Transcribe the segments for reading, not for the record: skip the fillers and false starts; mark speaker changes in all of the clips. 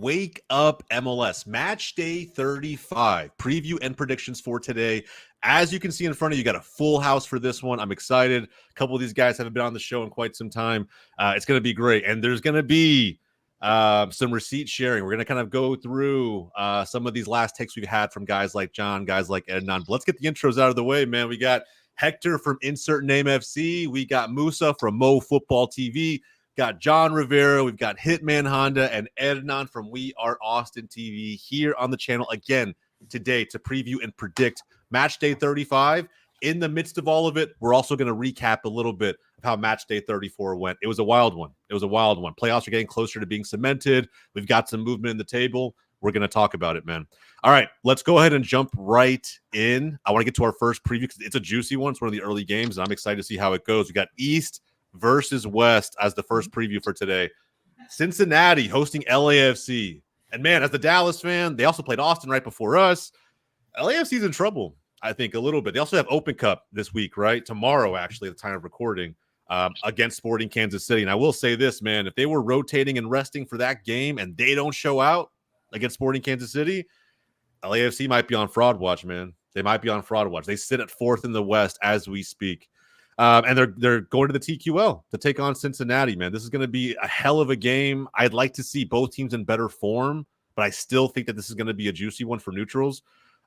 Speaker 1: Wake Up MLS Match Day 35 preview and predictions for today. As you can see in front of you, got a full house for this one. I'm excited. A couple of these guys haven't been on the show in quite some time. It's going to be great. And there's going to be some receipt sharing. We're going to kind of go through some of these last takes we've had from guys like John, guys like Ednan. Let's get the intros out of the way, man. We got Hector from Insert Name FC. We got Musa from Mo Football TV. Got John Rivera, we've got Hitman Honda, and Ednan from We Are Austin TV here on the channel again today to preview and predict Match Day 35. In the midst of all of it, we're also going to recap a little bit of how Match Day 34 went. It was a wild one. Playoffs are getting closer to being cemented. We've got some movement in the table. We're going to talk about it, man. All right, let's go ahead and jump right in. I want to get to our first preview because it's a juicy one. It's one of the early games, and I'm excited to see how it goes. We got East versus West as the first preview for today. Cincinnati hosting LAFC. And man, as the Dallas fan, they also played Austin right before us. LAFC's in trouble, I think, a little bit. They also have Open Cup this week, right? Tomorrow, actually, at the time of recording, against Sporting Kansas City. And I will say this, man, if they were rotating and resting for that game and they don't show out against Sporting Kansas City, LAFC might be on fraud watch, man. They might be on fraud watch. They sit at fourth in the West as we speak. And they're going to the TQL to take on Cincinnati, man. This is going to be a hell of a game. I'd like to see both teams in better form, but I still think that this is going to be a juicy one for neutrals.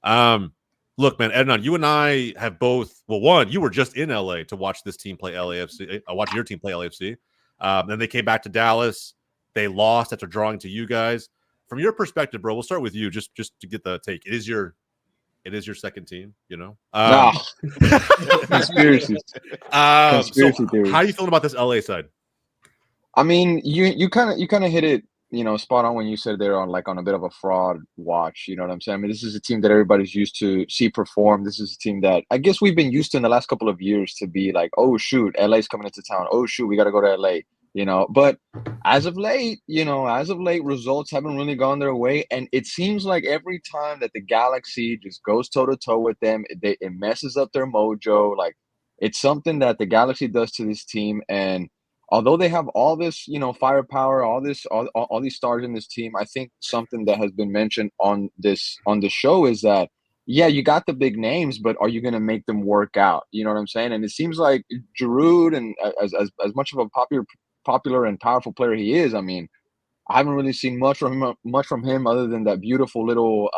Speaker 1: Look, man, Ednan, you and I have both. Well, one, you were just in LA to watch this team play LAFC. Watch your team play LAFC. Then they came back to Dallas. They lost after drawing to you guys. From your perspective, bro, we'll start with you just to get the take. It is your second team, you know.
Speaker 2: Conspiracy theories.
Speaker 1: How are you feeling about this LA side?
Speaker 2: I mean, you kind of hit it, spot on when you said they're on a bit of a fraud watch. You know what I'm saying? I mean, this is a team that everybody's used to see perform. This is a team that I guess we've been used to in the last couple of years to be like, oh shoot, LA's coming into town. Oh shoot, we got to go to LA. But as of late, results haven't really gone their way. And it seems like every time that the Galaxy just goes toe-to-toe with them, it messes up their mojo. Like, it's something that the Galaxy does to this team. And although they have all this, firepower, all these stars in this team, I think something that has been mentioned on the show is that, yeah, you got the big names, but are you going to make them work out? You know what I'm saying? And it seems like Giroud, and as much of a popular and powerful player he is, I mean, I haven't really seen much from him other than that beautiful little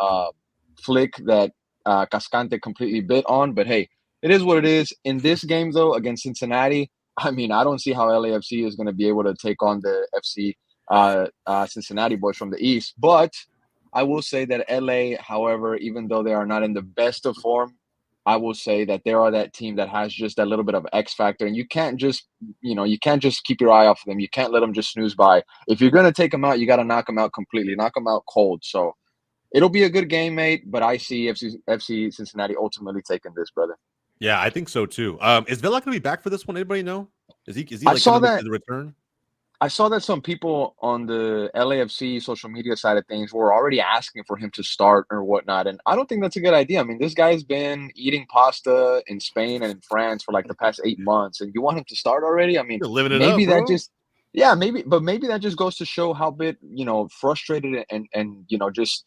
Speaker 2: flick that Cascante completely bit on. But hey, it is what it is. In this game, though, against Cincinnati, I mean, I don't see how LAFC is going to be able to take on the FC Cincinnati boys from the East. But I will say that LA, however, even though they are not in the best of form, I will say that they are that team that has just that little bit of X factor, and you can't just keep your eye off of them. You can't let them just snooze by. If you're going to take them out, you got to knock them out completely, knock them out cold. So it'll be a good game, mate, but I see FC Cincinnati ultimately taking this, brother.
Speaker 1: Yeah, I think so too. Is Villa going to be back for this one? Anybody know? Is he like
Speaker 2: I saw that
Speaker 1: the return?
Speaker 2: I saw that some people on the LAFC social media side of things were already asking for him to start or whatnot. And I don't think that's a good idea. I mean, this guy's been eating pasta in Spain and in France for like the past 8 months, and you want him to start already? I mean,
Speaker 1: you're living it
Speaker 2: maybe
Speaker 1: up,
Speaker 2: that
Speaker 1: bro.
Speaker 2: just, yeah, maybe that just goes to show how bit, frustrated and just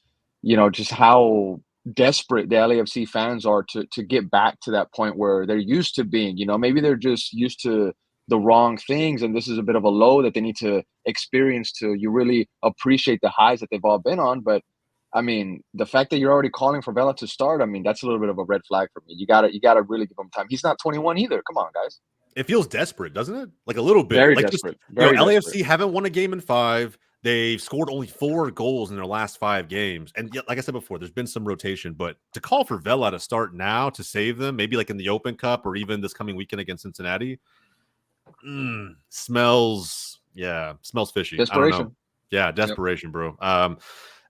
Speaker 2: how desperate the LAFC fans are to get back to that point where they're used to being. Maybe they're just used to the wrong things, and this is a bit of a low that they need to experience to you really appreciate the highs that they've all been on. But I mean, the fact that you're already calling for Vela to start, I mean, that's a little bit of a red flag for me. You gotta really give him time. He's not 21 either. Come on, guys.
Speaker 1: It feels desperate, doesn't it? Like a little bit.
Speaker 2: Very
Speaker 1: like
Speaker 2: desperate.
Speaker 1: LAFC haven't won a game in 5. They've scored only 4 goals in their last 5 games. And like I said before, there's been some rotation. But to call for Vela to start now to save them, maybe like in the Open Cup or even this coming weekend against Cincinnati, smells fishy.
Speaker 2: Desperation.
Speaker 1: I don't know. Yeah, desperation, bro.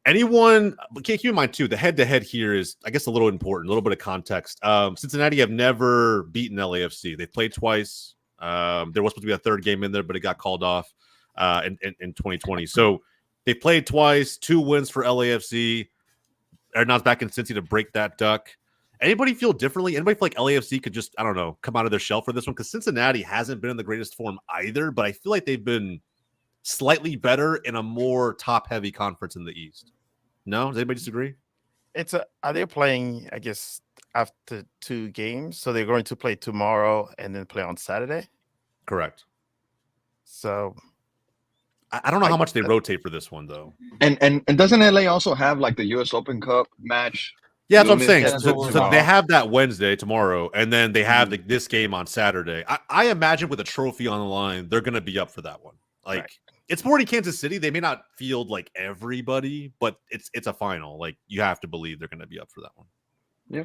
Speaker 1: Anyone, keep in mind too, the head-to-head here is, I guess, a little important, a little bit of context. Cincinnati have never beaten LAFC. They played twice. There was supposed to be a third game in there, but it got called off in 2020. So they played twice, 2 wins for LAFC. Ernan's back in Cincy to break that duck. Anybody feel differently? Anybody feel like LAFC could just, I don't know, come out of their shell for this one? Because Cincinnati hasn't been in the greatest form either, but I feel like they've been slightly better in a more top-heavy conference in the East. No? Does anybody disagree?
Speaker 3: Are they playing, I guess, after 2 games? So they're going to play tomorrow and then play on Saturday?
Speaker 1: Correct.
Speaker 3: So
Speaker 1: I don't know how much they rotate for this one, though.
Speaker 2: And doesn't LA also have like the US Open Cup match?
Speaker 1: Yeah, that's what I'm saying.
Speaker 3: Yeah,
Speaker 1: So they have that Wednesday, tomorrow, and then they have this game on Saturday. I imagine with a trophy on the line, they're going to be up for that one. Like,
Speaker 3: right.
Speaker 1: It's Sporting Kansas City. They may not field like everybody, but it's a final. Like, you have to believe they're going to be up for that one.
Speaker 2: Yeah.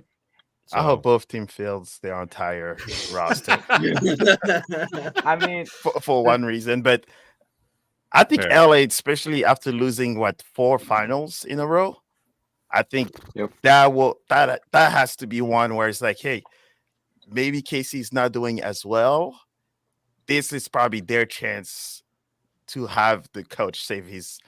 Speaker 3: So, I hope both team fields their entire roster.
Speaker 4: I mean,
Speaker 3: for one reason, but I think LA, especially after losing 4 finals in a row, I think that has to be one where it's like, hey, maybe KC's not doing as well. This is probably their chance to have the coach save his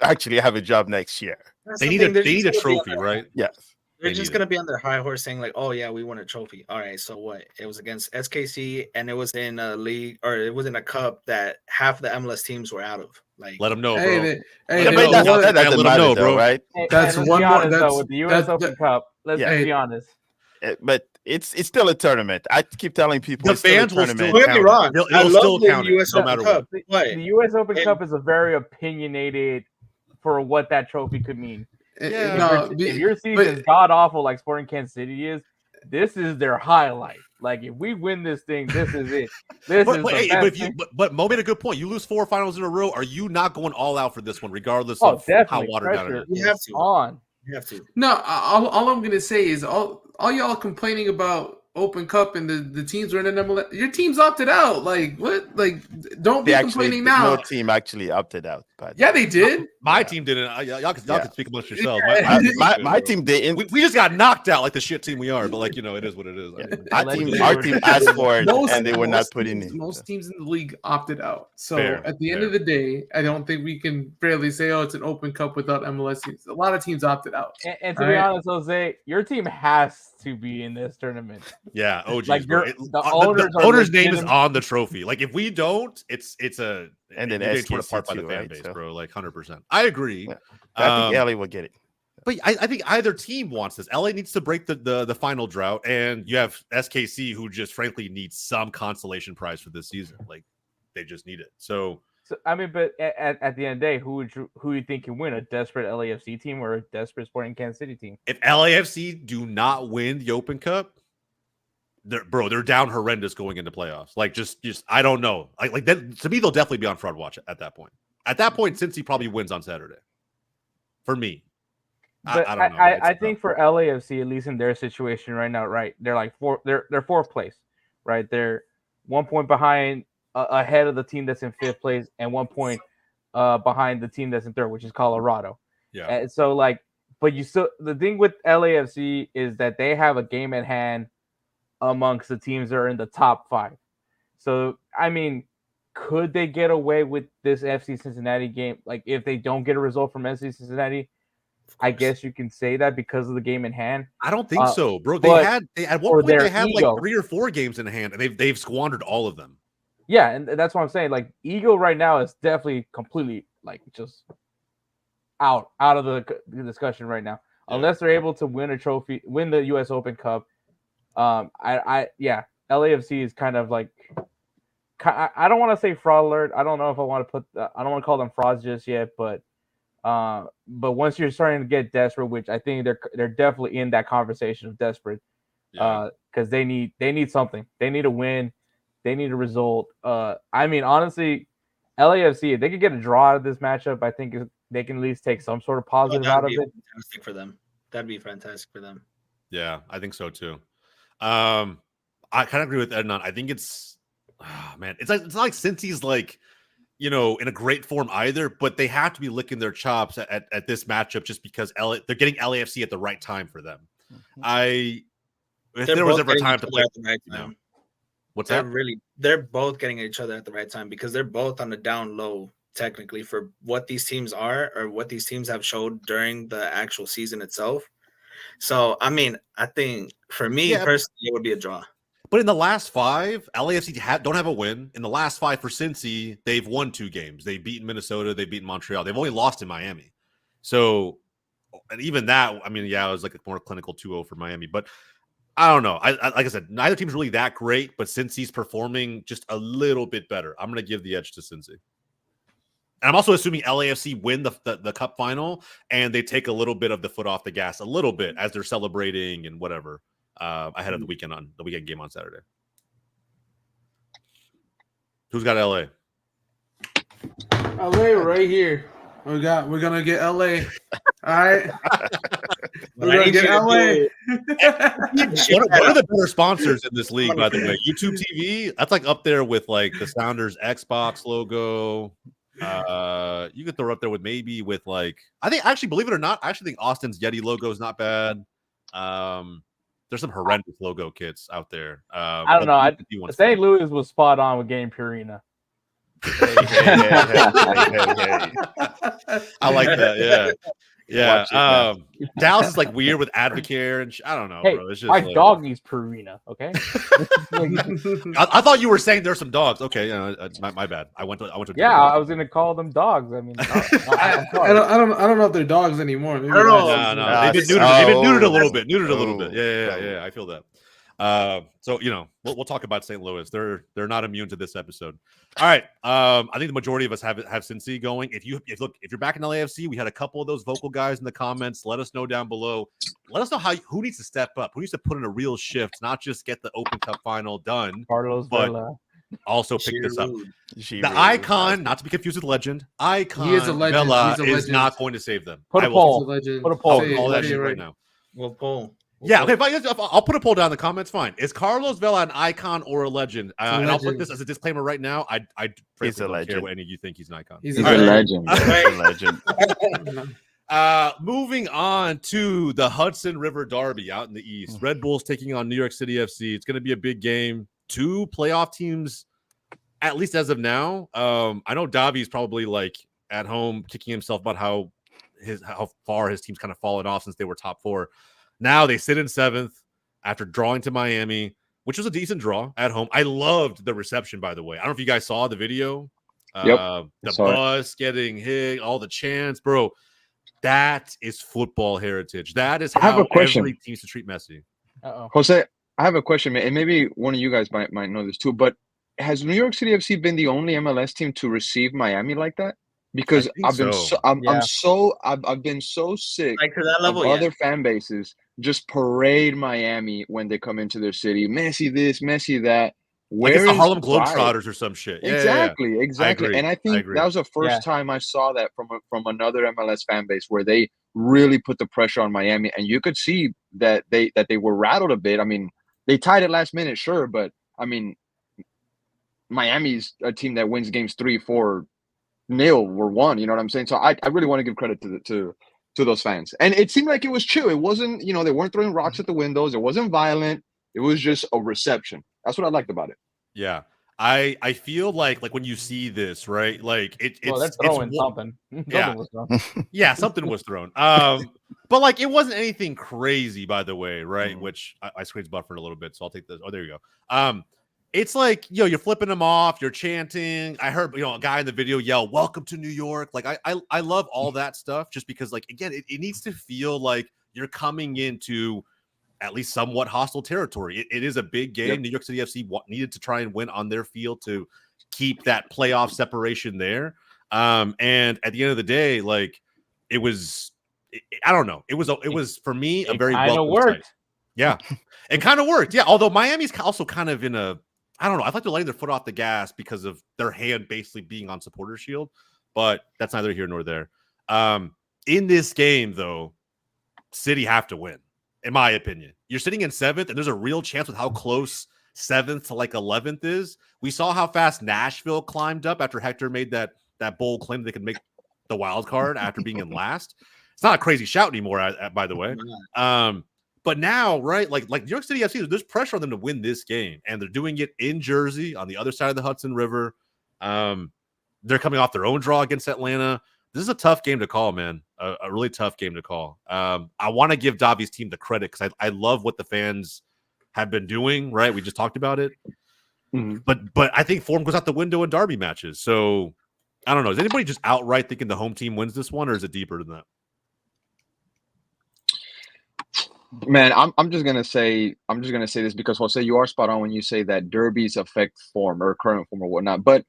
Speaker 3: actually have a job next year.
Speaker 1: They need a trophy, right?
Speaker 3: Yes.
Speaker 5: They're just going to be on their high horse saying like, oh, yeah, we won a trophy. All right, so what? It was against SKC, and it was in a league, or it was in a cup that half the MLS teams were out of. Like,
Speaker 1: let them know, bro.
Speaker 3: That doesn't matter, though, right?
Speaker 4: That's one more. Though, with the U.S. Open Cup, let's be honest.
Speaker 3: But it's still a tournament. I keep telling people
Speaker 1: the fans will still
Speaker 5: count. Be wrong.
Speaker 1: It'll still count it, no matter what.
Speaker 4: The U.S. Open Cup is a very opinionated for what that trophy could mean. If your season's god awful like Sporting Kansas City is, this is their highlight. Like, if we win this thing, this is it.
Speaker 1: But Mo made a good point. You lose 4 finals in a row. Are you not going all out for this one, regardless of how watered down it is?
Speaker 5: You have to. You have to.
Speaker 6: No, all I'm gonna say is all y'all complaining about Open Cup and the teams are in the MLS. Your team's opted out. Like, what? Like, don't be complaining now.
Speaker 3: No team actually opted out. But
Speaker 6: yeah, they did.
Speaker 1: My team didn't. Y'all can speak amongst yourselves.
Speaker 3: My team didn't.
Speaker 1: We just got knocked out like the shit team we are. But like, it is what it is.
Speaker 3: Our team asked for it, and they were not put in it.
Speaker 6: Most teams in the league opted out. So at the end
Speaker 1: Fair.
Speaker 6: of the day, I don't think we can fairly say, oh, it's an Open Cup without MLS teams. A lot of teams opted out.
Speaker 4: And to be honest, Jose, your team has to be in this tournament.
Speaker 1: Yeah. Oh, geez,
Speaker 4: like
Speaker 1: the owner's name is on the trophy. Like, if we don't, it's a
Speaker 3: and then
Speaker 1: it's torn apart by the fan base, bro. Like, 100%. I agree.
Speaker 3: Yeah. I think LA will get it.
Speaker 1: But I think either team wants this. LA needs to break the final drought, and you have SKC, who just frankly needs some consolation prize for this season. Like, they just need it. So
Speaker 4: I mean, but at the end of the day, who you think can win? A desperate LAFC team or a desperate Sporting Kansas City team?
Speaker 1: If LAFC do not win the Open Cup, they're down horrendous going into playoffs. Like, just I don't know. Like that, to me, they'll definitely be on fraud watch at that point. At that point, Cincy probably wins on Saturday. For me,
Speaker 4: but
Speaker 1: I don't know.
Speaker 4: I think for LAFC, at least in their situation right now, right, they're like they're 4th place, right? They're 1 point behind, ahead of the team that's in 5th place, and 1 point behind the team that's in 3rd, which is Colorado.
Speaker 1: Yeah.
Speaker 4: And so but the thing with LAFC is that they have a game at hand amongst the teams that are in the top 5. So, I mean, could they get away with this FC Cincinnati game? Like, if they don't get a result from FC Cincinnati, I guess you can say that because of the game in hand.
Speaker 1: I don't think so, bro. They had at one point they had like 3 or 4 games in hand, and they've squandered all of them.
Speaker 4: Yeah, and that's what I'm saying. Like, ego right now is definitely completely like just out of the discussion right now. Yeah. Unless they're able to win the U.S. Open Cup. LAFC is kind of like, I don't want to say fraud alert. I don't know if I want to I don't want to call them frauds just yet, but once you're starting to get desperate, which I think they're definitely in that conversation of desperate, because they need something. They need a win. They need a result. I mean, honestly, LAFC, if they could get a draw out of this matchup, I think they can at least take some sort of positive out of it.
Speaker 5: Fantastic for them. That'd be fantastic for them.
Speaker 1: Yeah, I think so too. I kind of agree with Ednon. I think it's not like Cincy's like, in a great form either, but they have to be licking their chops at this matchup just because they're getting LAFC at the right time for them. If there was ever a time to play
Speaker 5: at the right time.
Speaker 1: What's that?
Speaker 5: They're both getting each other at the right time because they're both on the down low technically for what these teams are or what these teams have showed during the actual season itself. So, I mean, I think for me personally, it would be a draw.
Speaker 1: But in the last 5, LAFC don't have a win. In the last 5 for Cincy, they've won 2 games. They've beaten Minnesota. They've beaten Montreal. They've only lost in Miami. So, and even that, I mean, yeah, it was like a more clinical 2-0 for Miami. But I don't know. I like I said, neither team's really that great, but Cincy's performing just a little bit better. I'm going to give the edge to Cincy. And I'm also assuming LAFC win the cup final, and they take a little bit of the foot off the gas, a little bit, as they're celebrating and whatever ahead of the weekend game on Saturday. Who's got LA?
Speaker 6: LA right here. We're gonna get LA. All right. We're gonna get LA.
Speaker 1: One of the better sponsors in this league, by the way. YouTube TV, that's like up there with like the Sounders Xbox logo. You could throw up there with maybe with like, I think actually, believe it or not, I actually think Austin's Yeti logo is not bad. There's some horrendous logo kits out there.
Speaker 4: I don't know. St. Louis was spot on with getting Purina.
Speaker 1: Hey. I like that. Yeah. Dallas is like weird with Advocare and I don't know.
Speaker 4: Hey,
Speaker 1: bro. It's just
Speaker 4: my
Speaker 1: like,
Speaker 4: dog needs Purina. Okay.
Speaker 1: I thought you were saying there's some dogs. Okay, my bad. I went to.
Speaker 4: Yeah, I was gonna call them dogs. I mean,
Speaker 6: I don't know if they're dogs anymore. Maybe
Speaker 5: I don't know.
Speaker 1: No. They've been neutered a little bit. Yeah. I feel that. So we'll talk about St. Louis. They're not immune to this episode. All right. I think the majority of us have Cincy going. If you're back in LAFC, we had a couple of those vocal guys in the comments. Let us know down below. Let us know who needs to step up, who needs to put in a real shift, not just get the Open Cup final done,
Speaker 4: Carlos Vela.
Speaker 1: Also pick this up. The icon, not to be confused with legend, icon
Speaker 6: he is a legend.
Speaker 1: Vela is not going to save them.
Speaker 4: Put a poll.
Speaker 6: Put
Speaker 4: a poll.
Speaker 1: I'll call that shit right now.
Speaker 5: We'll poll.
Speaker 1: Yeah, okay, I'll put a poll down in the comments. Fine. Is Carlos Vela an icon or a legend? And I'll put this as a disclaimer right now. I
Speaker 3: he's a
Speaker 1: don't
Speaker 3: legend.
Speaker 1: care what any of you think he's an icon.
Speaker 2: He's a legend.
Speaker 3: Legend.
Speaker 1: Moving on to the Hudson River Derby out in the East. Red Bulls taking on New York City FC. It's going to be a big game. 2 playoff teams, at least as of now. I know Davi's probably like at home kicking himself about how far his team's kind of fallen off since they were top 4. Now they sit in 7th after drawing to Miami, which was a decent draw at home. I loved the reception, by the way. I don't know if you guys saw the video.
Speaker 2: Yep,
Speaker 1: the bus getting hit, all the chants, bro. That is football heritage. That is how every team to treat Messi.
Speaker 2: Jose, I have a question, man, and maybe one of you guys might know this too. But has New York City FC been the only MLS team to receive Miami like that? Because I've been so sick
Speaker 5: like to that level,
Speaker 2: of other fan bases just parade Miami when they come into their city. Messi this, Messi that.
Speaker 1: Like it's the Harlem Globetrotters or some shit.
Speaker 2: Exactly. And I think that was the first time I saw that from another MLS fan base where they really put the pressure on Miami, and you could see that they were rattled a bit. I mean, they tied it last minute, sure, but I mean, Miami's a team that wins games 3-4-0 or 1. You know what I'm saying? So I really want to give credit to those fans, and it seemed like it was chill. It wasn't, they weren't throwing rocks at the windows. It wasn't violent. It was just a reception. That's what I liked about it.
Speaker 1: Yeah. I feel like when you see this, right? Like it's
Speaker 4: throwing something.
Speaker 1: Yeah. Yeah, something was thrown. But like it wasn't anything crazy, by the way, right? Which I screen's buffered a little bit, so I'll take this. Oh, there you go. It's like, you're flipping them off, you're chanting. I heard, a guy in the video yell, "Welcome to New York." Like I love all that stuff, just because, like, again, it needs to feel like you're coming into at least somewhat hostile territory. It is a big game. Yep. New York City FC needed to try and win on their field to keep that playoff separation there. And at the end of the day, like, I don't know. It was for me a very welcome
Speaker 4: worked.
Speaker 1: sight. Yeah, it kind of worked. Yeah, although Miami's also kind of in a, I don't know. I thought they're letting their foot off the gas because of their hand basically being on supporter shield, but that's neither here nor there. In this game, though, City have to win. In my opinion, you're sitting in 7th, and there's a real chance with how close 7th to like 11th is. We saw how fast Nashville climbed up after Hector made that bold claim they could make the wild card after being in last. It's not a crazy shout anymore, by the way. But now, right, like New York City FC, there's pressure on them to win this game, and they're doing it in Jersey on the other side of the Hudson River. They're coming off their own draw against Atlanta. This is a tough game to call, man. A really tough game to call. I want to give Davi's team the credit because I love what the fans have been doing, right? We just talked about it.
Speaker 2: Mm-hmm.
Speaker 1: But I think form goes out the window in derby matches. So I don't know. Is anybody just outright thinking the home team wins this one, or is it deeper than that?
Speaker 2: Man, I'm just gonna say this because Jose, you are spot on when you say that derbies affect form or current form or whatnot. But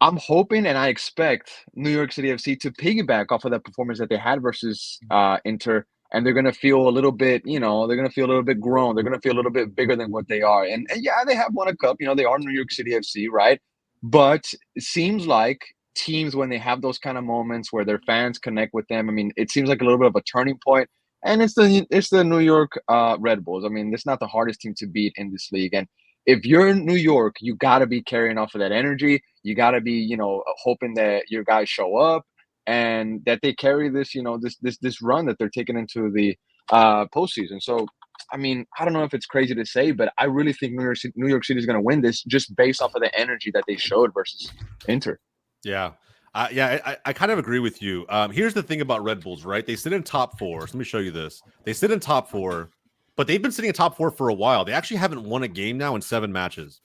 Speaker 2: I'm hoping and I expect New York City FC to piggyback off of that performance that they had versus Inter, and they're gonna feel a little bit, they're gonna feel a little bit grown. They're gonna feel a little bit bigger than what they are. And yeah, they have won a cup. They are New York City FC, right? But it seems like teams, when they have those kind of moments where their fans connect with them, I mean, it seems like a little bit of a turning point. And it's the New York Red Bulls. I mean, it's not the hardest team to beat in this league. And if you're in New York, you got to be carrying off of that energy. You got to be, hoping that your guys show up and that they carry this, this run that they're taking into the postseason. So, I mean, I don't know if it's crazy to say, but I really think New York City is going to win this just based off of the energy that they showed versus Inter.
Speaker 1: Yeah. I kind of agree with you. Here's the thing about Red Bulls, right? They sit in top 4. So let me show you this. They sit in top 4, but they've been sitting in top 4 for a while. They actually haven't won a game now in 7 matches.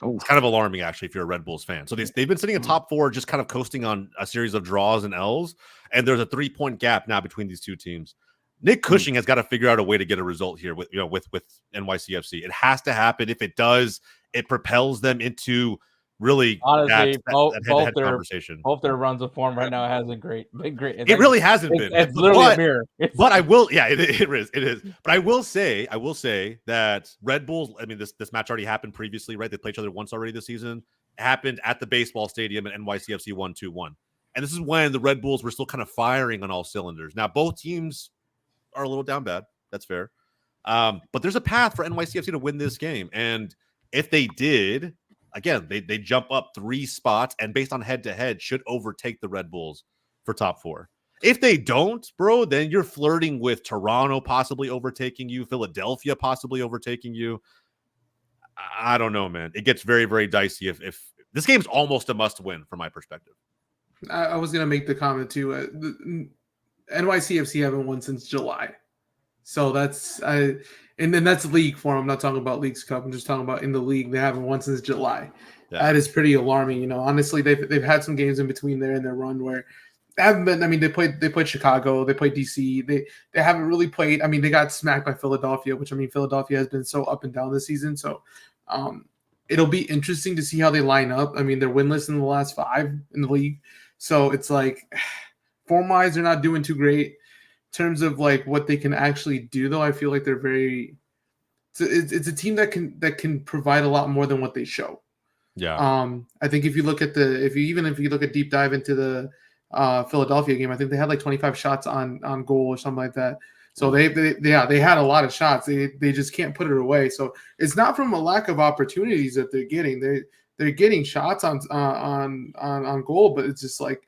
Speaker 1: Oh, it's kind of alarming, actually, if you're a Red Bulls fan. So they've been sitting in top 4, just kind of coasting on a series of draws and L's. And there's a 3-point gap now between these two teams. Nick Cushing has got to figure out a way to get a result here with NYCFC. It has to happen. If it does, it propels them into really,
Speaker 4: honestly, both their runs of form right now hasn't been great.
Speaker 1: It really hasn't been.
Speaker 4: It's literally a mirror.
Speaker 1: But I will, it is. But I will say that Red Bulls. I mean, this match already happened previously, right? They played each other once already this season. It happened at the baseball stadium, and NYCFC won 2-1. And this is when the Red Bulls were still kind of firing on all cylinders. Now both teams are a little down bad. That's fair. But there's a path for NYCFC to win this game, and if they did. Again, they jump up 3 spots and based on head-to-head should overtake the Red Bulls for top 4. If they don't, bro, then you're flirting with Toronto possibly overtaking you, Philadelphia possibly overtaking you. I don't know, man. It gets very, very dicey if this game's almost a must-win from my perspective.
Speaker 6: I was going to make the comment too. NYCFC haven't won since July. So and then that's league form. I'm not talking about Leagues Cup. I'm just talking about in the league. They haven't won since July. Yeah. That is pretty alarming. Honestly, they've had some games in between there in their run where they haven't been. I mean, they played Chicago, they played DC. They haven't really played. I mean, they got smacked by Philadelphia, which Philadelphia has been so up and down this season. So it'll be interesting to see how they line up. I mean, they're winless in the last 5 in the league. So it's like form-wise, they're not doing too great. Terms of like what they can actually do, though, I feel like they're very. It's a team that can provide a lot more than what they show.
Speaker 1: Yeah.
Speaker 6: I think if you look at if you look at deep dive into the Philadelphia game, I think they had like 25 shots on goal or something like that. So they had a lot of shots. They just can't put it away. So it's not from a lack of opportunities that they're getting. They're getting shots on goal, but it's just like.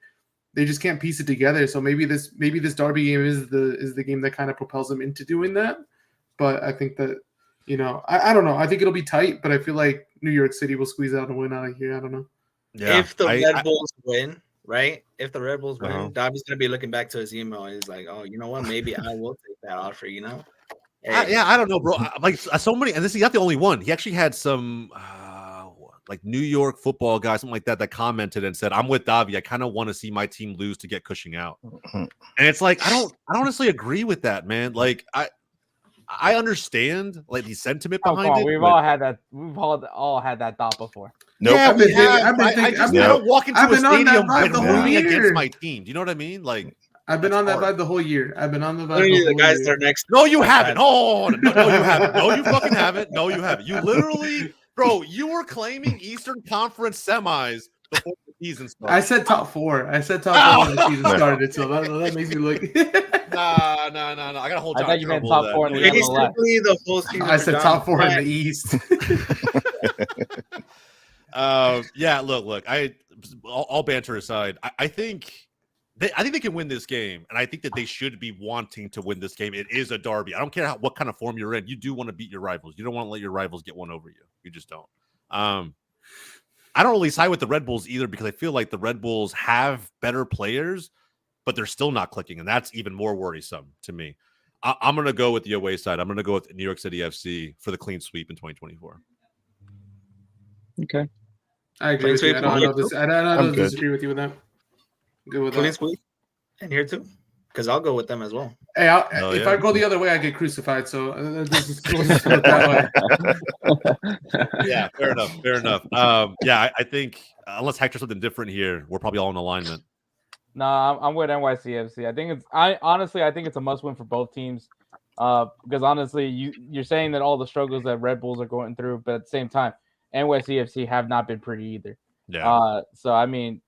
Speaker 6: They just can't piece it together. So maybe this derby game is the game that kind of propels them into doing that. But I think that, I don't know. I think it'll be tight, but I feel like New York City will squeeze out a win out of here. I don't know.
Speaker 5: Yeah, if the Red Bulls win, right? If the Red Bulls win, Dobby's going to be looking back to his email. And he's like, oh, you know what? Maybe I will take that offer, Hey.
Speaker 1: I don't know, bro. Like so many, and he's not the only one. He actually had some... like New York football guy, something like that commented and said, I'm with Davi. I kind of want to see my team lose to get Cushing out. And it's like, I honestly agree with that, man. Like I understand like the sentiment behind it.
Speaker 4: We've all had that. We've all had that thought before.
Speaker 1: Nope. Yeah, I don't walk into a stadium rooting against my team. Do you know what I mean? Like
Speaker 6: I've been on that vibe the whole year. I've been on the vibe.
Speaker 5: The guys that are next.
Speaker 1: No, you haven't. Oh, no, you haven't. No, you fucking haven't. No, you haven't. You literally. Bro, you were claiming Eastern Conference semis before the season started.
Speaker 6: I said top 4. I said top 4 when the season started, so that makes me look.
Speaker 1: Nah. I gotta hold.
Speaker 4: I thought you meant top 4 in the
Speaker 5: Basically, the whole season.
Speaker 6: I said top 4 in the East.
Speaker 1: Yeah. Look. All banter aside, I think they can win this game, and I think that they should be wanting to win this game. It is a derby. I don't care what kind of form you're in. You do want to beat your rivals. You don't want to let your rivals get one over you. You just don't. I don't really side with the Red Bulls either because I feel like the Red Bulls have better players, but they're still not clicking, and that's even more worrisome to me. I'm going to go with the away side. I'm going to go with New York City FC for the clean sweep in 2024.
Speaker 2: Okay.
Speaker 6: I agree with you. I don't disagree with you with that. Good with
Speaker 5: clean
Speaker 6: that.
Speaker 5: sweep in here too, because I'll go with them as well.
Speaker 6: Hey, if I go the other way, I get crucified. So this is that
Speaker 1: way. Yeah, fair enough. Fair enough. Yeah, I think unless Hector's something different here, we're probably all in alignment.
Speaker 4: No, I'm with NYCFC. I think it's a must win for both teams. Because honestly, you're saying that all the struggles that Red Bulls are going through, but at the same time, NYCFC have not been pretty either.
Speaker 1: Yeah.
Speaker 4: So I mean,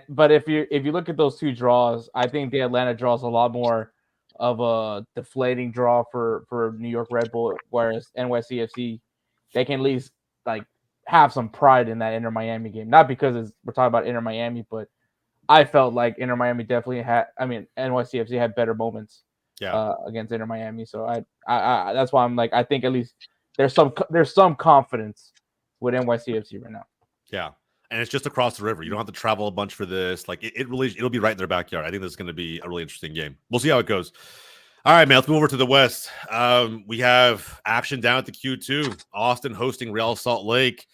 Speaker 4: but if you look at those two draws, I think the Atlanta draw is a lot more of a deflating draw for New York Red Bull, whereas NYCFC, they can at least like have some pride in that Inter Miami game. Not because we're talking about Inter Miami, but I felt like Inter Miami definitely NYCFC had better moments against Inter Miami. So I that's why I'm like, I think at least there's some confidence with NYCFC right now.
Speaker 1: Yeah. And it's just across the river. You don't have to travel a bunch for this. Like it'll be right in their backyard. I think this is going to be a really interesting game. We'll see how it goes. All right, man. Let's move over to the West. We have action down at the Q2. Austin hosting Real Salt Lake.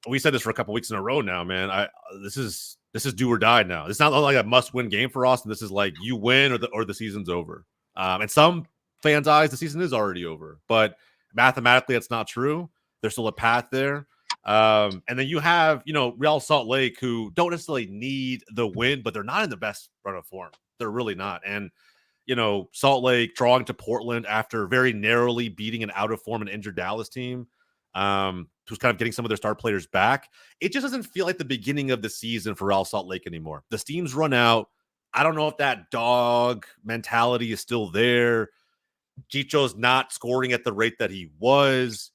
Speaker 1: We said this for a couple weeks in a row now, man. This is do or die now. It's not like a must-win game for Austin. This is like you win or the season's over. And some fans' eyes, the season is already over. But mathematically, it's not true. There's still a path there. And then you have, Real Salt Lake, who don't necessarily need the win, but they're not in the best run of form. They're really not. And, Salt Lake drawing to Portland after very narrowly beating an out-of-form and injured Dallas team, who's kind of getting some of their star players back. It just doesn't feel like the beginning of the season for Real Salt Lake anymore. The steam's run out. I don't know if that dog mentality is still there. Chicho's not scoring at the rate that he was.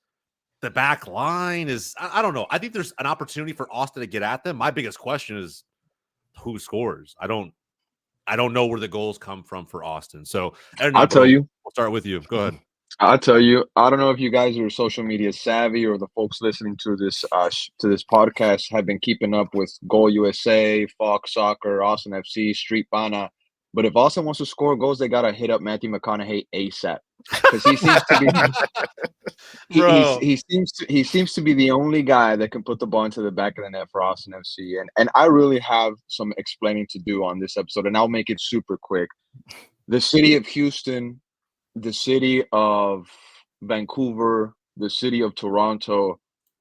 Speaker 1: The back line is, I don't know. I think there's an opportunity for Austin to get at them. My biggest question is who scores? I don't know where the goals come from for Austin. So
Speaker 2: I'll tell you.
Speaker 1: We'll start with you. Go ahead.
Speaker 2: I'll tell you. I don't know if you guys are social media savvy or the folks listening to this podcast have been keeping up with Goal USA, Fox Soccer, Austin FC, Street Bana. But if Austin wants to score goals, they gotta hit up Matthew McConaughey ASAP because he seems to be he seems to be the only guy that can put the ball into the back of the net for Austin FC. And I really have some explaining to do on this episode, and I'll make it super quick. The city of Houston, the city of Vancouver, the city of Toronto.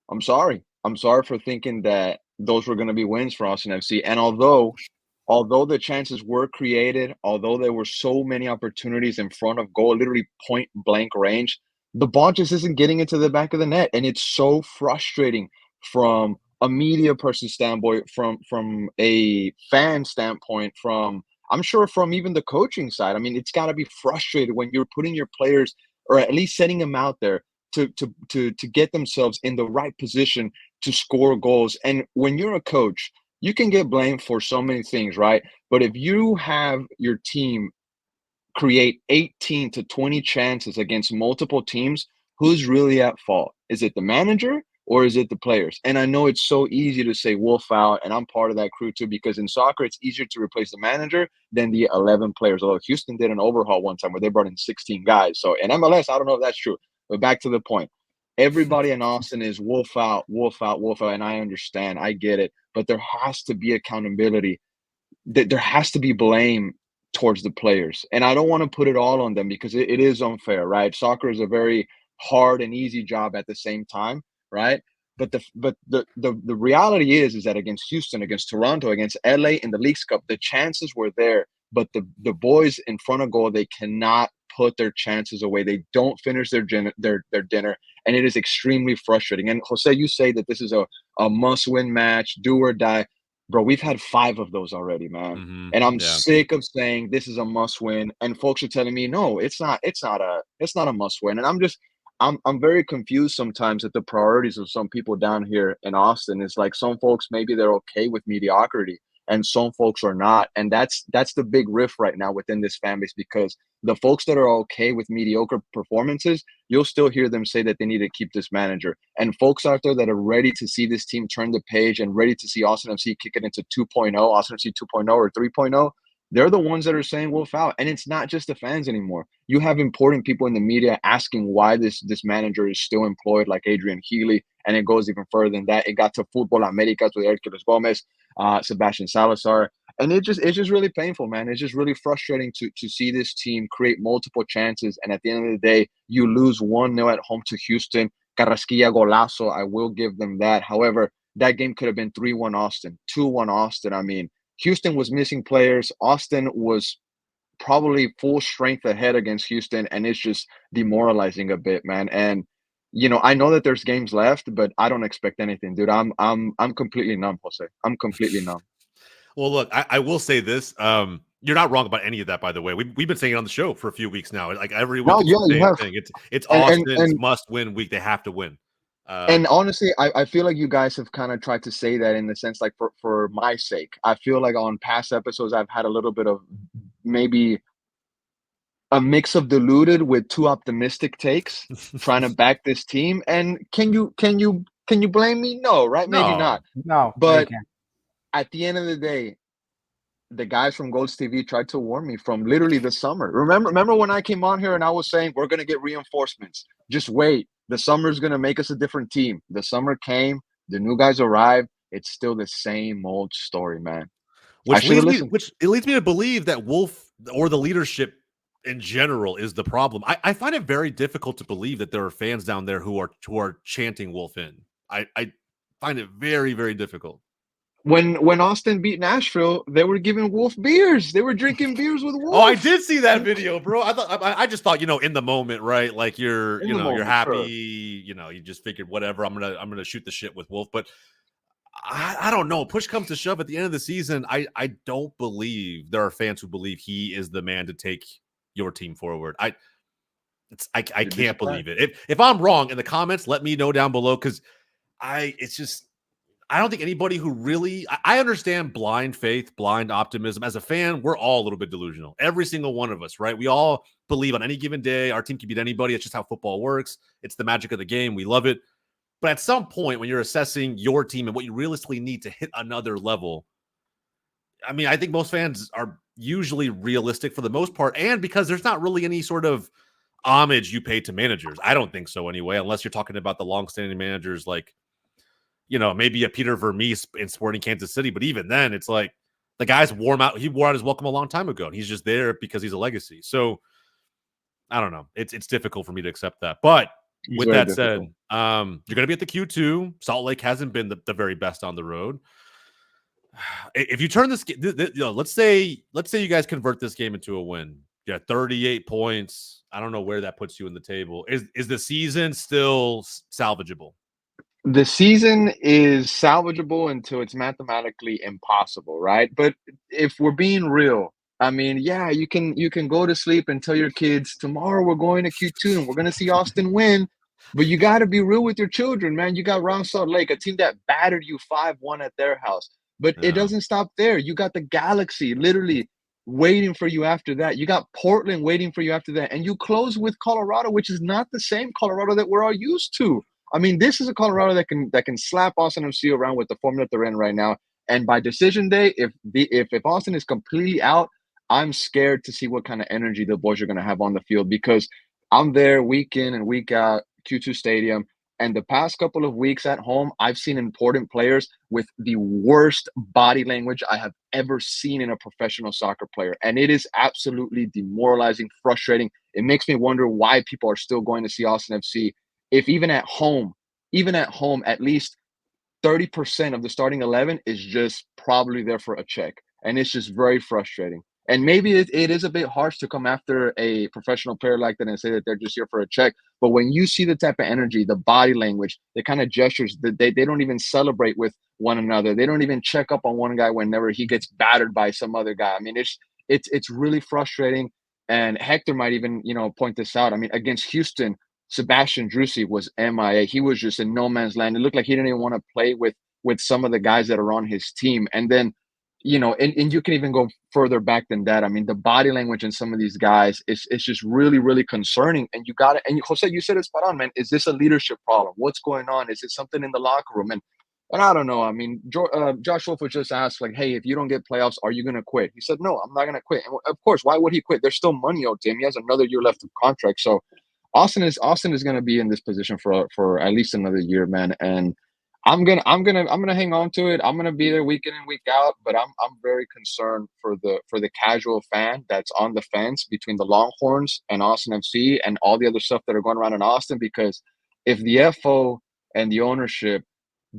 Speaker 2: I'm sorry for thinking that those were going to be wins for Austin FC. And although the chances were created, although there were so many opportunities in front of goal, literally point blank range, the ball just isn't getting into the back of the net. And it's so frustrating from a media person standpoint, from a fan standpoint, I'm sure from even the coaching side. I mean, it's got to be frustrated when you're putting your players, or at least setting them out there to get themselves in the right position to score goals. And when you're a coach, you can get blamed for so many things, right? But if you have your team create 18 to 20 chances against multiple teams, who's really at fault? Is it the manager or is it the players? And I know it's so easy to say wolf out, and I'm part of that crew too, because in soccer, it's easier to replace the manager than the 11 players. Although Houston did an overhaul one time where they brought in 16 guys. So in MLS, I don't know if that's true. But back to the point. Everybody in Austin is wolf out, wolf out, wolf out. And I understand. I get it. But there has to be accountability. There has to be blame towards the players. And I don't want to put it all on them because it is unfair, right? Soccer is a very hard and easy job at the same time, right? But the reality is that against Houston, against Toronto, against LA in the Leagues Cup, the chances were there. But the boys in front of goal, they cannot put their chances away. They don't finish their dinner, and it is extremely frustrating. And Jose, you say that this is a must-win match, do or die. Bro, we've had 5 of those already, man.
Speaker 1: Mm-hmm.
Speaker 2: And I'm sick of saying this is a must-win, and folks are telling me, no, it's not a must-win. And I'm very confused sometimes at the priorities of some people down here in Austin. It's like some folks, maybe they're okay with mediocrity, and some folks are not. And that's the big rift right now within this fan base, because the folks that are okay with mediocre performances, you'll still hear them say that they need to keep this manager. And folks out there that are ready to see this team turn the page and ready to see Austin FC kick it into 2.0, Austin FC 2.0 or 3.0, they're the ones that are saying Wolf out. And it's not just the fans anymore. You have important people in the media asking why this manager is still employed, like Adrian Healy, and it goes even further than that. It got to Football America with Hercules Gomez, Sebastian Salazar. And it's just really painful, man. It's just really frustrating to see this team create multiple chances. And at the end of the day, you lose 1-0 at home to Houston. Carrasquilla golazo, I will give them that. However, that game could have been 3-1 Austin, 2-1 Austin. I mean, Houston was missing players. Austin was probably full strength ahead against Houston, and it's just demoralizing a bit, man. And I know that there's games left, but I don't expect anything, dude. I'm completely numb, Jose. I'm completely numb.
Speaker 1: Well, look, I will say this. You're not wrong about any of that, by the way. We've been saying it on the show for a few weeks now. Like every week, it's the same thing. It's Austin's must-win week. They have to win.
Speaker 2: And honestly, I feel like you guys have kind of tried to say that in the sense, like for my sake. I feel like on past episodes, I've had a little bit of maybe a mix of diluted with too optimistic takes, trying to back this team. And can you blame me? No, right?
Speaker 1: No.
Speaker 2: Maybe not.
Speaker 4: No,
Speaker 2: but at the end of the day, the guys from Golds TV tried to warn me from literally the summer. Remember when I came on here and I was saying we're gonna get reinforcements? Just wait. The summer is going to make us a different team. The summer came. The new guys arrived. It's still the same old story, man.
Speaker 1: Which leads me to believe that Wolf or the leadership in general is the problem. I find it very difficult to believe that there are fans down there who are chanting Wolf in. I find it very, very difficult.
Speaker 2: When Austin beat Nashville, they were giving Wolf beers. They were drinking beers with Wolf.
Speaker 1: Oh, I did see that video, bro. I just thought, in the moment, right? Like you're happy, sure. You just figured whatever, I'm gonna shoot the shit with Wolf. But I don't know. Push comes to shove at the end of the season. I don't believe there are fans who believe he is the man to take your team forward. I can't believe it. If I'm wrong in the comments, let me know down below, because I don't think anybody who really – I understand blind faith, blind optimism. As a fan, we're all a little bit delusional. Every single one of us, right? We all believe on any given day our team can beat anybody. It's just how football works. It's the magic of the game. We love it. But at some point, when you're assessing your team and what you realistically need to hit another level, I mean, I think most fans are usually realistic for the most part, and because there's not really any sort of homage you pay to managers. I don't think so anyway, unless you're talking about the longstanding managers like – maybe a Peter Vermees in Sporting Kansas City. But even then, it's like the guy's he wore out his welcome a long time ago. And he's just there because he's a legacy. So I don't know. It's difficult for me to accept that. But with that said, you're going to be at the Q2. Salt Lake hasn't been the very best on the road. If you turn this, let's say you guys convert this game into a win. Yeah, 38 points. I don't know where that puts you in the table. Is the season still salvageable?
Speaker 2: The season is salvageable until it's mathematically impossible, right? But if we're being real, I mean, yeah, you can go to sleep and tell your kids, tomorrow we're going to Q2 and we're going to see Austin win. But you got to be real with your children, man. You got Round Salt Lake, a team that battered you 5-1 at their house. But It doesn't stop there. You got the Galaxy literally waiting for you after that. You got Portland waiting for you after that. And you close with Colorado, which is not the same Colorado that we're all used to. I mean, this is a Colorado that can slap Austin FC around with the form that they're in right now. And by decision day, if Austin is completely out, I'm scared to see what kind of energy the boys are going to have on the field, because I'm there week in and week out, Q2 Stadium. And the past couple of weeks at home, I've seen important players with the worst body language I have ever seen in a professional soccer player. And it is absolutely demoralizing, frustrating. It makes me wonder why people are still going to see Austin FC. If even at home, at least 30% of the starting 11 is just probably there for a check. And it's just very frustrating. And maybe it is a bit harsh to come after a professional player like that and say that they're just here for a check. But when you see the type of energy, the body language, the kind of gestures, that they don't even celebrate with one another. They don't even check up on one guy whenever he gets battered by some other guy. I mean, it's really frustrating. And Hector might even, point this out. I mean, against Houston, Sebastian Drusi was MIA. He was just in no man's land. It looked like he didn't even want to play with some of the guys that are on his team. And then, and you can even go further back than that. I mean, the body language in some of these guys is just really, really concerning. And you got it. And Jose, you said it spot on, man. Is this a leadership problem? What's going on? Is it something in the locker room? And And I don't know. I mean, Josh Wolf was just asked, like, hey, if you don't get playoffs, are you going to quit? He said, no, I'm not going to quit. And of course, why would he quit? There's still money owed to him. He has another year left of contract. So Austin is going to be in this position for at least another year, man. And I'm gonna hang on to it. I'm gonna be there week in and week out, but I'm very concerned for the casual fan that's on the fence between the Longhorns and Austin FC and all the other stuff that are going around in Austin. Because if the FO and the ownership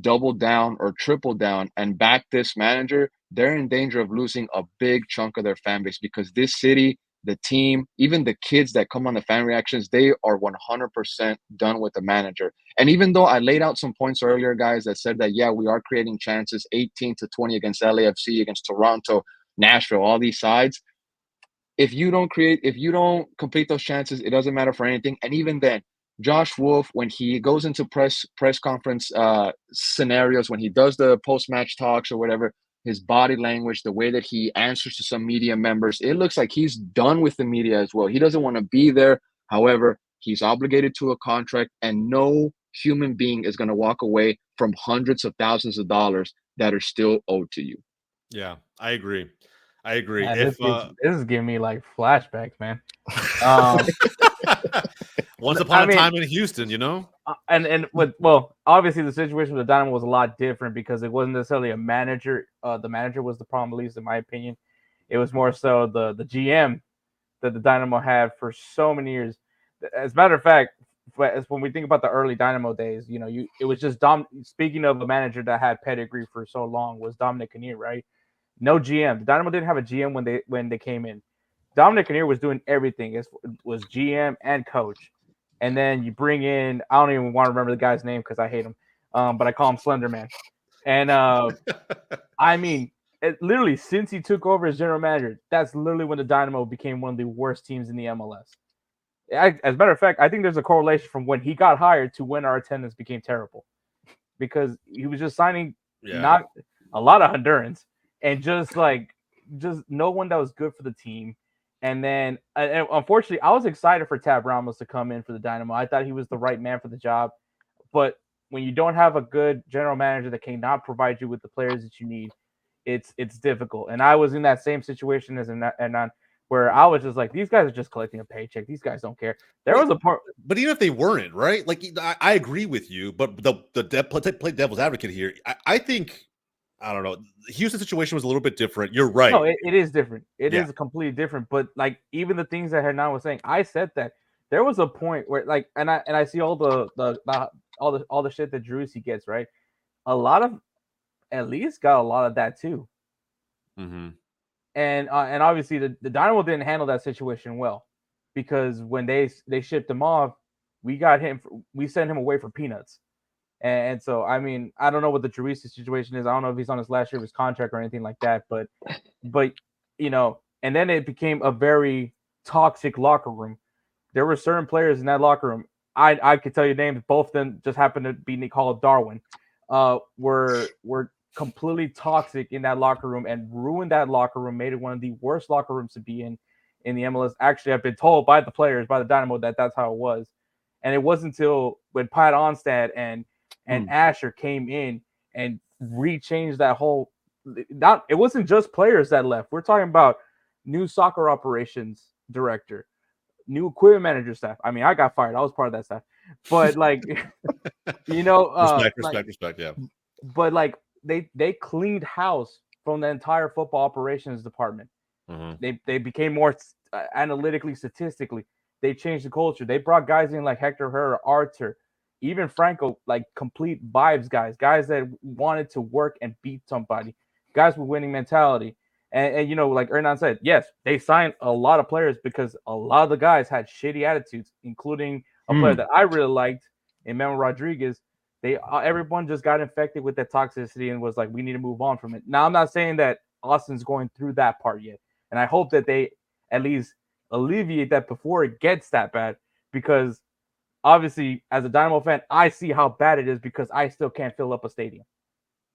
Speaker 2: double down or triple down and back this manager, they're in danger of losing a big chunk of their fan base, because this city, the team, even the kids that come on the fan reactions, they are 100% done with the manager. And even though I laid out some points earlier, guys, that said that, yeah, we are creating chances 18-20 against LAFC, against Toronto, Nashville, all these sides. If you don't complete those chances, it doesn't matter for anything. And even then, Josh Wolf, when he goes into press conference scenarios, when he does the post-match talks or whatever, his body language, the way that he answers to some media members, it looks like he's done with the media as well. He doesn't want to be there. However, he's obligated to a contract, and no human being is going to walk away from hundreds of thousands of dollars that are still owed to you.
Speaker 1: Yeah, I agree.
Speaker 4: Man, this is giving me like flashbacks, man.
Speaker 1: Once upon a time in Houston, you know?
Speaker 4: Obviously the situation with the Dynamo was a lot different because it wasn't necessarily a manager. The manager was the problem, at least in my opinion. It was more so the GM that the Dynamo had for so many years. As a matter of fact, when we think about the early Dynamo days, it was just speaking of a manager that had pedigree for so long, was Dominic Kinnear, right? No GM. The Dynamo didn't have a GM when they came in. Dominic Kinnear was doing everything. It was GM and coach. And then you bring in, I don't even want to remember the guy's name because I hate him, but I call him Slender Man. And I mean, literally, since he took over as general manager, that's literally when the Dynamo became one of the worst teams in the MLS. As a matter of fact, I think there's a correlation from when he got hired to when our attendance became terrible, because he was just signing not a lot of Hondurans and just no one that was good for the team. And then, unfortunately, I was excited for Tab Ramos to come in for the Dynamo. I thought he was the right man for the job. But when you don't have a good general manager that cannot provide you with the players that you need, it's difficult. And I was in that same situation as Hernan, where I was just like, these guys are just collecting a paycheck. These guys don't care. There was a part,
Speaker 1: but even if they weren't, right? Like, I agree with you, but play devil's advocate here. I think, I don't know, the Houston situation was a little bit different. You're right.
Speaker 4: No, it is different. It is completely different. But like, even the things that Hernan was saying, I said that there was a point where, like, and I see all the shit that Drusy gets, right? A lot of, at least got a lot of that too.
Speaker 1: Mm-hmm.
Speaker 4: And obviously the Dynamo didn't handle that situation well, because when they shipped him off, we sent him away for peanuts. And so, I mean, I don't know what the Teresa situation is. I don't know if he's on his last year of his contract or anything like that. But and then it became a very toxic locker room. There were certain players in that locker room. I could tell you names. Both of them just happened to be called Darwin. Were completely toxic in that locker room and ruined that locker room. Made it one of the worst locker rooms to be in the MLS. Actually, I've been told by the players, by the Dynamo, that's how it was. And it wasn't until when Pat Onstad and Asher came in and rechanged that whole. It wasn't just players that left. We're talking about new soccer operations director, new equipment manager staff. I mean, I got fired. I was part of that staff. But like,
Speaker 1: respect, yeah.
Speaker 4: But like, they cleaned house from the entire football operations department.
Speaker 1: Mm-hmm.
Speaker 4: They became more analytically, statistically. They changed the culture. They brought guys in like Hector Herrera, Arthur, even Franco, like complete vibes guys that wanted to work and beat somebody, guys with winning mentality. And like Hernan said, yes, they signed a lot of players because a lot of the guys had shitty attitudes, including a player that I really liked, Emmanuel Rodriguez. Everyone just got infected with that toxicity and was like, we need to move on from it. Now, I'm not saying that Austin's going through that part yet, and I hope that they at least alleviate that before it gets that bad, because obviously, as a Dynamo fan, I see how bad it is because I still can't fill up a stadium.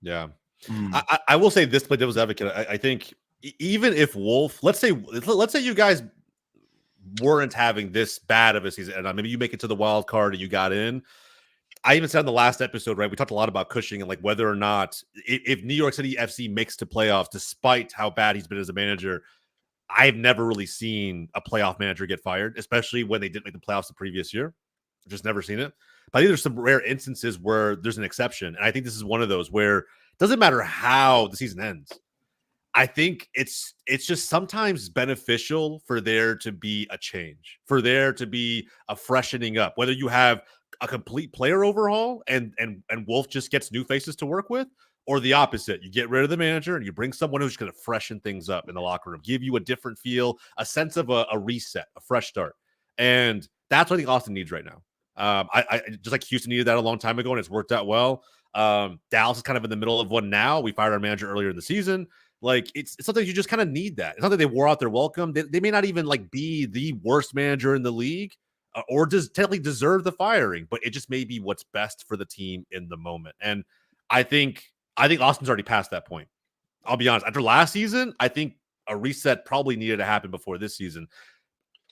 Speaker 1: Yeah. I will say this, play devil's advocate. I think even if Wolf, let's say you guys weren't having this bad of a season, and maybe you make it to the wild card and you got in, I even said in the last episode, right? We talked a lot about Cushing and like whether or not if New York City FC makes to playoffs, despite how bad he's been as a manager, I've never really seen a playoff manager get fired, especially when they didn't make the playoffs the previous year. I've just never seen it. But I think there's some rare instances where there's an exception. And I think this is one of those where it doesn't matter how the season ends. I think it's just sometimes beneficial for there to be a change, for there to be a freshening up, whether you have a complete player overhaul and Wolf just gets new faces to work with, or the opposite. You get rid of the manager and you bring someone who's going to freshen things up in the locker room, give you a different feel, a sense of a reset, a fresh start. And that's what I think Austin needs right now. I just like Houston needed that a long time ago, and it's worked out well. Dallas is kind of in the middle of one now. We fired our manager earlier in the season. Like it's something you just kind of need that. It's not that they wore out their welcome. They may not even like be the worst manager in the league or just technically deserve the firing, but it just may be what's best for the team in the moment. And I think Austin's already past that point. I'll be honest. After last season, I think a reset probably needed to happen before this season.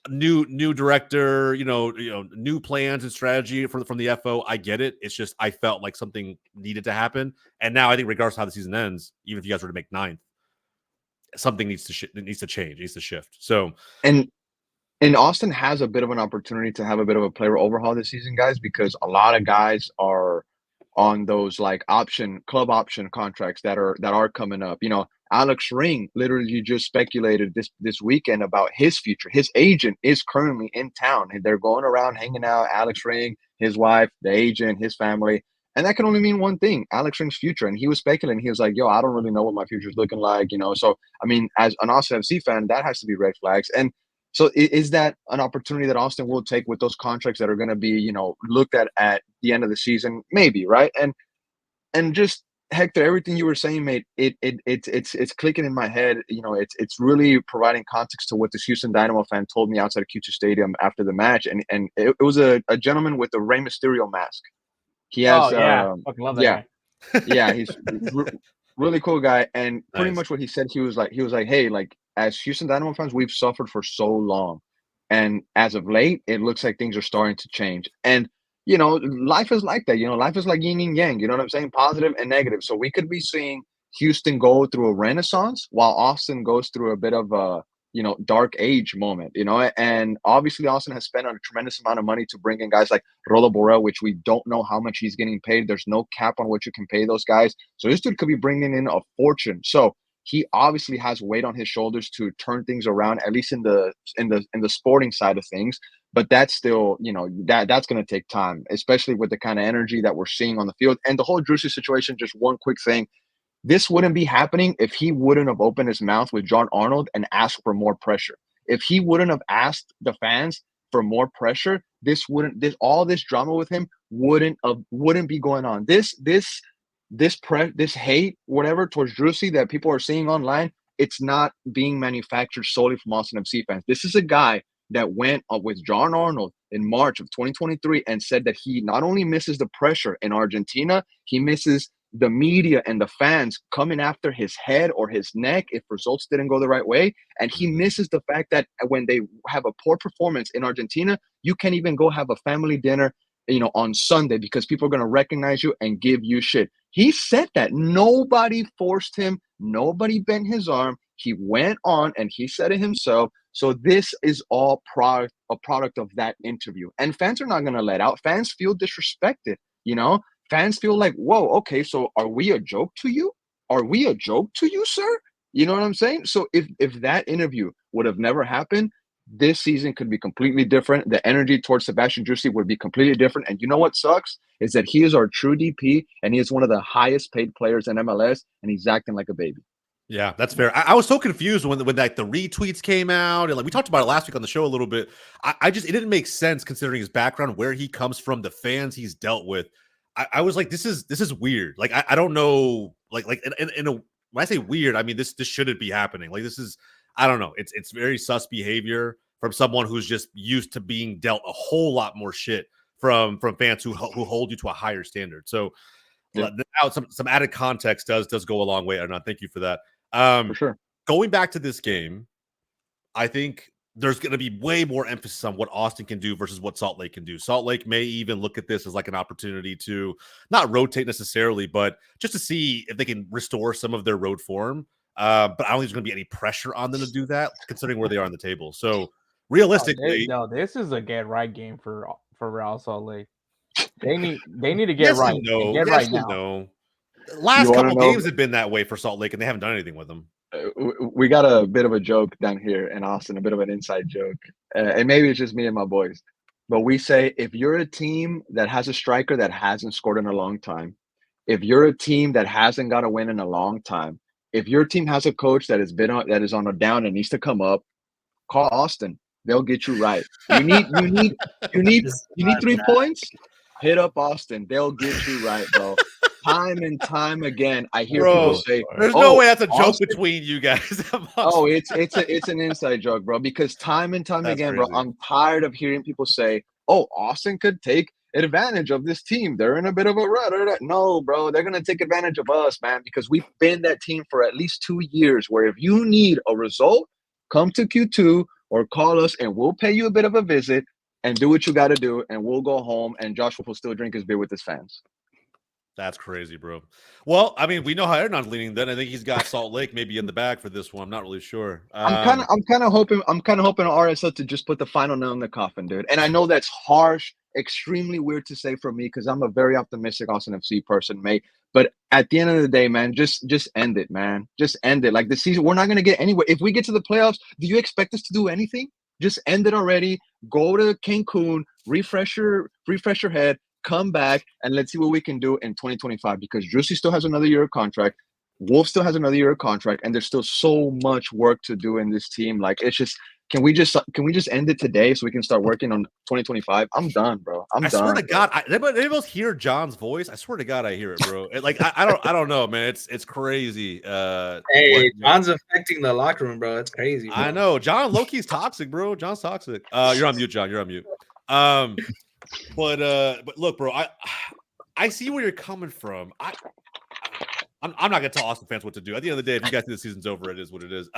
Speaker 1: New director, new plans and strategy from the FO. I get it. It's just I felt like something needed to happen. And now I think regardless of how the season ends, even if you guys were to make 9th, something needs to change, needs to shift. So
Speaker 2: and Austin has a bit of an opportunity to have a bit of a player overhaul this season, guys, because a lot of guys are on those like club option contracts that are coming up. Alex Ring literally just speculated this weekend about his future. His agent is currently in town and they're going around hanging out. Alex Ring, his wife, the agent, his family. And that can only mean one thing, Alex Ring's future. And he was speculating. He was like, yo, I don't really know what my future is looking like, So, I mean, as an Austin FC fan, that has to be red flags. And so is that an opportunity that Austin will take with those contracts that are going to be, looked at the end of the season? Maybe, right? And just, Hector, everything you were saying, mate, it's clicking in my head. It's really providing context to what this Houston Dynamo fan told me outside of Q2 Stadium after the match. And it was a gentleman with a Rey Mysterio mask. He has,
Speaker 4: fucking love that guy.
Speaker 2: Yeah, he's really cool guy. And pretty
Speaker 1: Nice.
Speaker 2: much what he said, he was like, hey, like as Houston Dynamo fans, we've suffered for so long, and as of late, it looks like things are starting to change. And life is like that. Life is like yin and yang. You know what I'm saying? Positive and negative. So we could be seeing Houston go through a renaissance while Austin goes through a bit of a dark age moment, and obviously Austin has spent a tremendous amount of money to bring in guys like Rodo Borrell, which we don't know how much he's getting paid. There's no cap on what you can pay those guys. So this dude could be bringing in a fortune. So he obviously has weight on his shoulders to turn things around, at least in the sporting side of things. But that's still, that's going to take time, especially with the kind of energy that we're seeing on the field. And the whole Drusy situation, just one quick thing. This wouldn't be happening if he wouldn't have opened his mouth with John Arnold and asked for more pressure. If he wouldn't have asked the fans for more pressure, all this drama with him wouldn't be going on. This hate, whatever, towards Drusy that people are seeing online, it's not being manufactured solely from Austin FC fans. This is a guy that went up with John Arnold in March of 2023 and said that he not only misses the pressure in Argentina, he misses the media and the fans coming after his head or his neck if results didn't go the right way. And he misses the fact that when they have a poor performance in Argentina, you can't even go have a family dinner, on Sunday because people are going to recognize you and give you shit. He said that. Nobody forced him. Nobody bent his arm. He went on and he said it himself. So this is all a product of that interview. And fans are not going to let out. Fans feel disrespected, Fans feel like, whoa, okay, so are we a joke to you? Are we a joke to you, sir? You know what I'm saying? So if that interview would have never happened, this season could be completely different. The energy towards Sebastian Drusy would be completely different. And you know what sucks? Is that he is our true DP, and he is one of the highest paid players in MLS, and he's acting like a baby.
Speaker 1: Yeah, that's fair. I was so confused when like the retweets came out, and like we talked about it last week on the show a little bit. It didn't make sense considering his background, where he comes from, the fans he's dealt with. I was like, this is weird. Like I don't know. Like when I say weird, I mean this shouldn't be happening. Like this is, I don't know. It's very sus behavior from someone who's just used to being dealt a whole lot more shit from fans who hold you to a higher standard. So now some added context does go a long way. And thank you for that.
Speaker 2: For sure.
Speaker 1: Going back to this game, I think there's going to be way more emphasis on what Austin can do versus what Salt Lake can do. Salt Lake may even look at this as like an opportunity to not rotate necessarily, but just to see if they can restore some of their road form. But I don't think there's going to be any pressure on them to do that, considering where they are on the table. So realistically,
Speaker 4: this is a get right game for Real Salt Lake. They need to get right.
Speaker 1: No,
Speaker 4: get right now.
Speaker 1: No. Last couple games have been that way for Salt Lake, and they haven't done anything with them.
Speaker 2: We got a bit of a joke down here in Austin, a bit of an inside joke, and maybe it's just me and my boys. But we say if you're a team that has a striker that hasn't scored in a long time, if you're a team that hasn't got a win in a long time, if your team has a coach that is on a down and needs to come up, call Austin. They'll get you right. You need 3 points. Hit up Austin. They'll get you right, bro. Time and time again, I hear people say,
Speaker 1: "There's no way that's a joke between you guys."
Speaker 2: It's an inside joke, bro. Because time and time again, crazy. Bro, I'm tired of hearing people say, "Oh, Austin could take advantage of this team. They're in a bit of a rut." No, bro, they're gonna take advantage of us, man. Because we've been that team for at least 2 years. Where if you need a result, come to Q2 or call us, and we'll pay you a bit of a visit and do what you got to do, and we'll go home, and Josh will still drink his beer with his fans.
Speaker 1: That's crazy, bro. Well, I mean, we know how Ernon's leaning. Then I think he's got Salt Lake maybe in the bag for this one. I'm not really sure.
Speaker 2: I'm kind of hoping RSL to just put the final nail in the coffin, dude. And I know that's harsh, extremely weird to say from me because I'm a very optimistic Austin FC person, mate. But at the end of the day, man, just end it, man. Just end it. Like the season, we're not gonna get anywhere. If we get to the playoffs, do you expect us to do anything? Just end it already. Go to Cancun, refresh your head. Come back and let's see what we can do in 2025 because Juicy still has another year of contract. Wolf still has another year of contract, and there's still so much work to do in this team. Like it's just, can we just end it today so we can start working on 2025? I'm done, bro. I
Speaker 1: swear to God, anybody else hear John's voice? I swear to God, I hear it, bro. I don't know, man. It's crazy.
Speaker 5: Hey, John's affecting the locker room, bro. It's crazy. Bro.
Speaker 1: I know, John. Low-key's toxic, bro. John's toxic. You're on mute, John. You're on mute. But look, bro, I see where you're coming from. I'm not gonna tell Austin fans what to do. At the end of the day, if you guys think the season's over, it is what it is.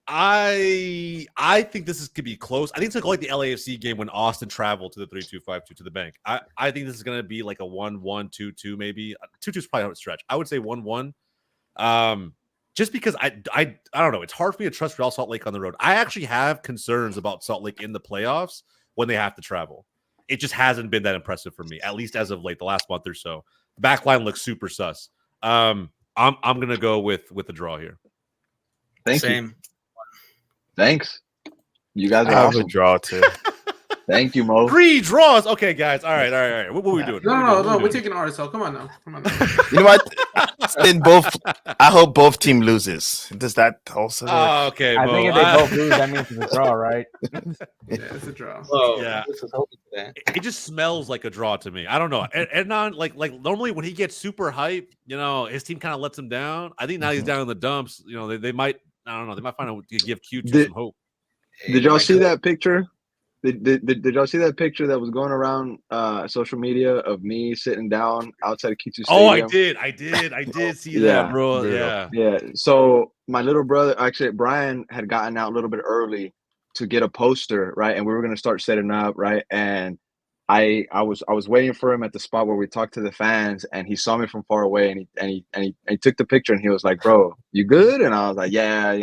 Speaker 1: I think this could be close. I think it's like the LAFC game when Austin traveled to the 3-2-5-2 to the bank. I think this is gonna be like a 1-1, 2-2, maybe 2-2 is probably out of stretch. I would say 1-1. Just because I don't know, it's hard for me to trust Real Salt Lake on the road. I actually have concerns about Salt Lake in the playoffs when they have to travel. It just hasn't been that impressive for me, at least as of late, the last month or so. The back line looks super sus. I'm gonna go with the draw here.
Speaker 2: Thank you. Thanks. You guys are
Speaker 3: awesome. A draw too.
Speaker 2: Thank you, Mo.
Speaker 1: 3 draws. Okay, guys. All right. What are we doing?
Speaker 6: No. We're taking RSL. Come on now.
Speaker 3: You know what? Then I hope both team loses. Does that also?
Speaker 1: Oh, okay.
Speaker 4: I think if they both lose, that means it's a draw, right?
Speaker 6: Yeah, it's a draw.
Speaker 5: Oh,
Speaker 1: yeah. It just smells like a draw to me. I don't know. And like normally when he gets super hype, his team kind of lets him down. I think now he's down in the dumps. They might. I don't know. They might find out to give Q2 some hope.
Speaker 2: Did y'all see that picture? Did y'all see that picture that was going around social media of me sitting down outside of Q2 Stadium?
Speaker 1: Oh, I did see that, bro. Yeah.
Speaker 2: So my little brother, actually Brian, had gotten out a little bit early to get a poster, right? And we were gonna start setting up, right? And I was waiting for him at the spot where we talked to the fans, and he saw me from far away, and he took the picture, and he was like, "Bro, you good?" And I was like, "Yeah,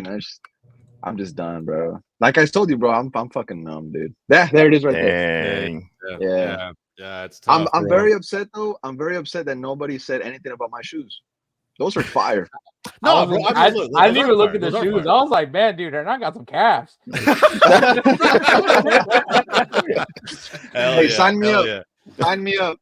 Speaker 2: I'm just done, bro. Like I told you, bro, I'm fucking numb, dude." Yeah, there it is right there.
Speaker 1: Yeah, it's tough.
Speaker 2: I'm very upset though. I'm very upset that nobody said anything about my shoes. Those are fire.
Speaker 4: No, bro, I didn't even look at the shoes. I was like, man, dude, I got some calves.
Speaker 2: Hey, sign me up. Sign me up.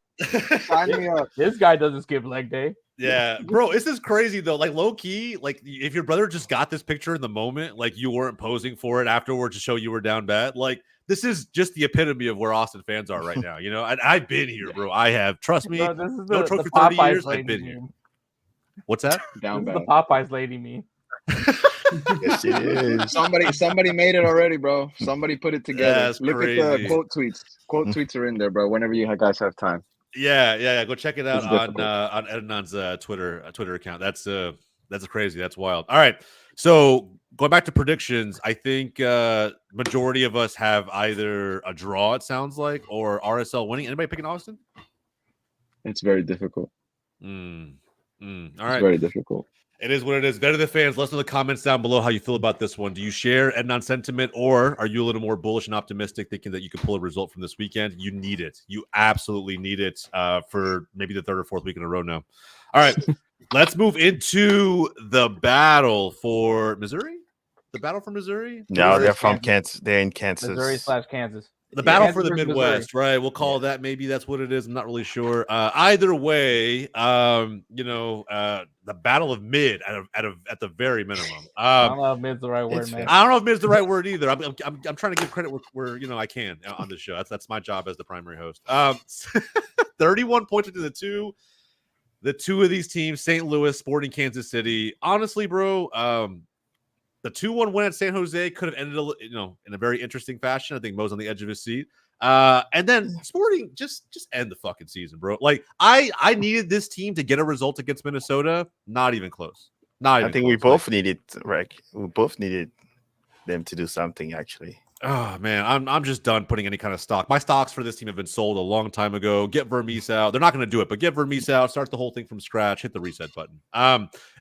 Speaker 2: Sign me up.
Speaker 4: This guy doesn't skip leg day.
Speaker 1: Yeah, bro, this is crazy though. Like low key, like if your brother just got this picture in the moment, like you weren't posing for it afterwards to show you were down bad. Like this is just the epitome of where Austin fans are right now. And I've been here, bro. I have. Trust me.
Speaker 4: Bro, this is
Speaker 1: no trophy for 30 years. I've been here. What's that?
Speaker 2: Down
Speaker 4: this
Speaker 2: bad.
Speaker 4: is the Popeyes lady meme.
Speaker 3: Yes, it is.
Speaker 2: Somebody made it already, bro. Somebody put it together.
Speaker 1: That's
Speaker 2: Look
Speaker 1: crazy.
Speaker 2: at the quote tweets. Quote tweets are in there, bro. Whenever you guys have time.
Speaker 1: Yeah. Go check it out
Speaker 2: It's
Speaker 1: on Ednon's Twitter account. That's That's crazy. That's wild. All right. So going back to predictions, I think majority of us have either a draw, it sounds like, or RSL winning. Anybody picking Austin?
Speaker 2: It's very difficult.
Speaker 1: All
Speaker 2: It's
Speaker 1: right.
Speaker 2: very difficult.
Speaker 1: It is what it is. Better the fans. Let us know in the comments down below how you feel about this one. Do you share Ednon's sentiment, or are you a little more bullish and optimistic, thinking that you could pull a result from this weekend? You need it. You absolutely need it for maybe the third or fourth week in a row now. All right. Let's move into the battle for Missouri. The battle for Missouri?
Speaker 3: No, they're from Kansas. They're in Kansas.
Speaker 4: Missouri/Kansas.
Speaker 1: The battle
Speaker 4: Kansas
Speaker 1: for the
Speaker 4: versus
Speaker 1: Midwest,
Speaker 4: Missouri.
Speaker 1: right? We'll call that. Maybe that's what it is. I'm not really sure. Either way, the battle of mid at the very minimum.
Speaker 4: I don't know if mid's the right word, man.
Speaker 1: I don't know if mid's the right word either. I'm trying to give credit where I can on this show. That's my job as the primary host. 31 points into the two of these teams, St. Louis, Sporting Kansas City. Honestly, bro, the 2-1 win at San Jose could have ended, in a very interesting fashion. I think Mo's on the edge of his seat. And then Sporting just end the fucking season, bro. Like I needed this team to get a result against Minnesota. Not even close.
Speaker 3: I think we both needed, Rick. We both needed them to do something, actually.
Speaker 1: Oh man, I'm just done putting any kind of stock. My stocks for this team have been sold a long time ago. Get Vermees out. They're not going to do it, but get Vermees out. Start the whole thing from scratch. Hit the reset button.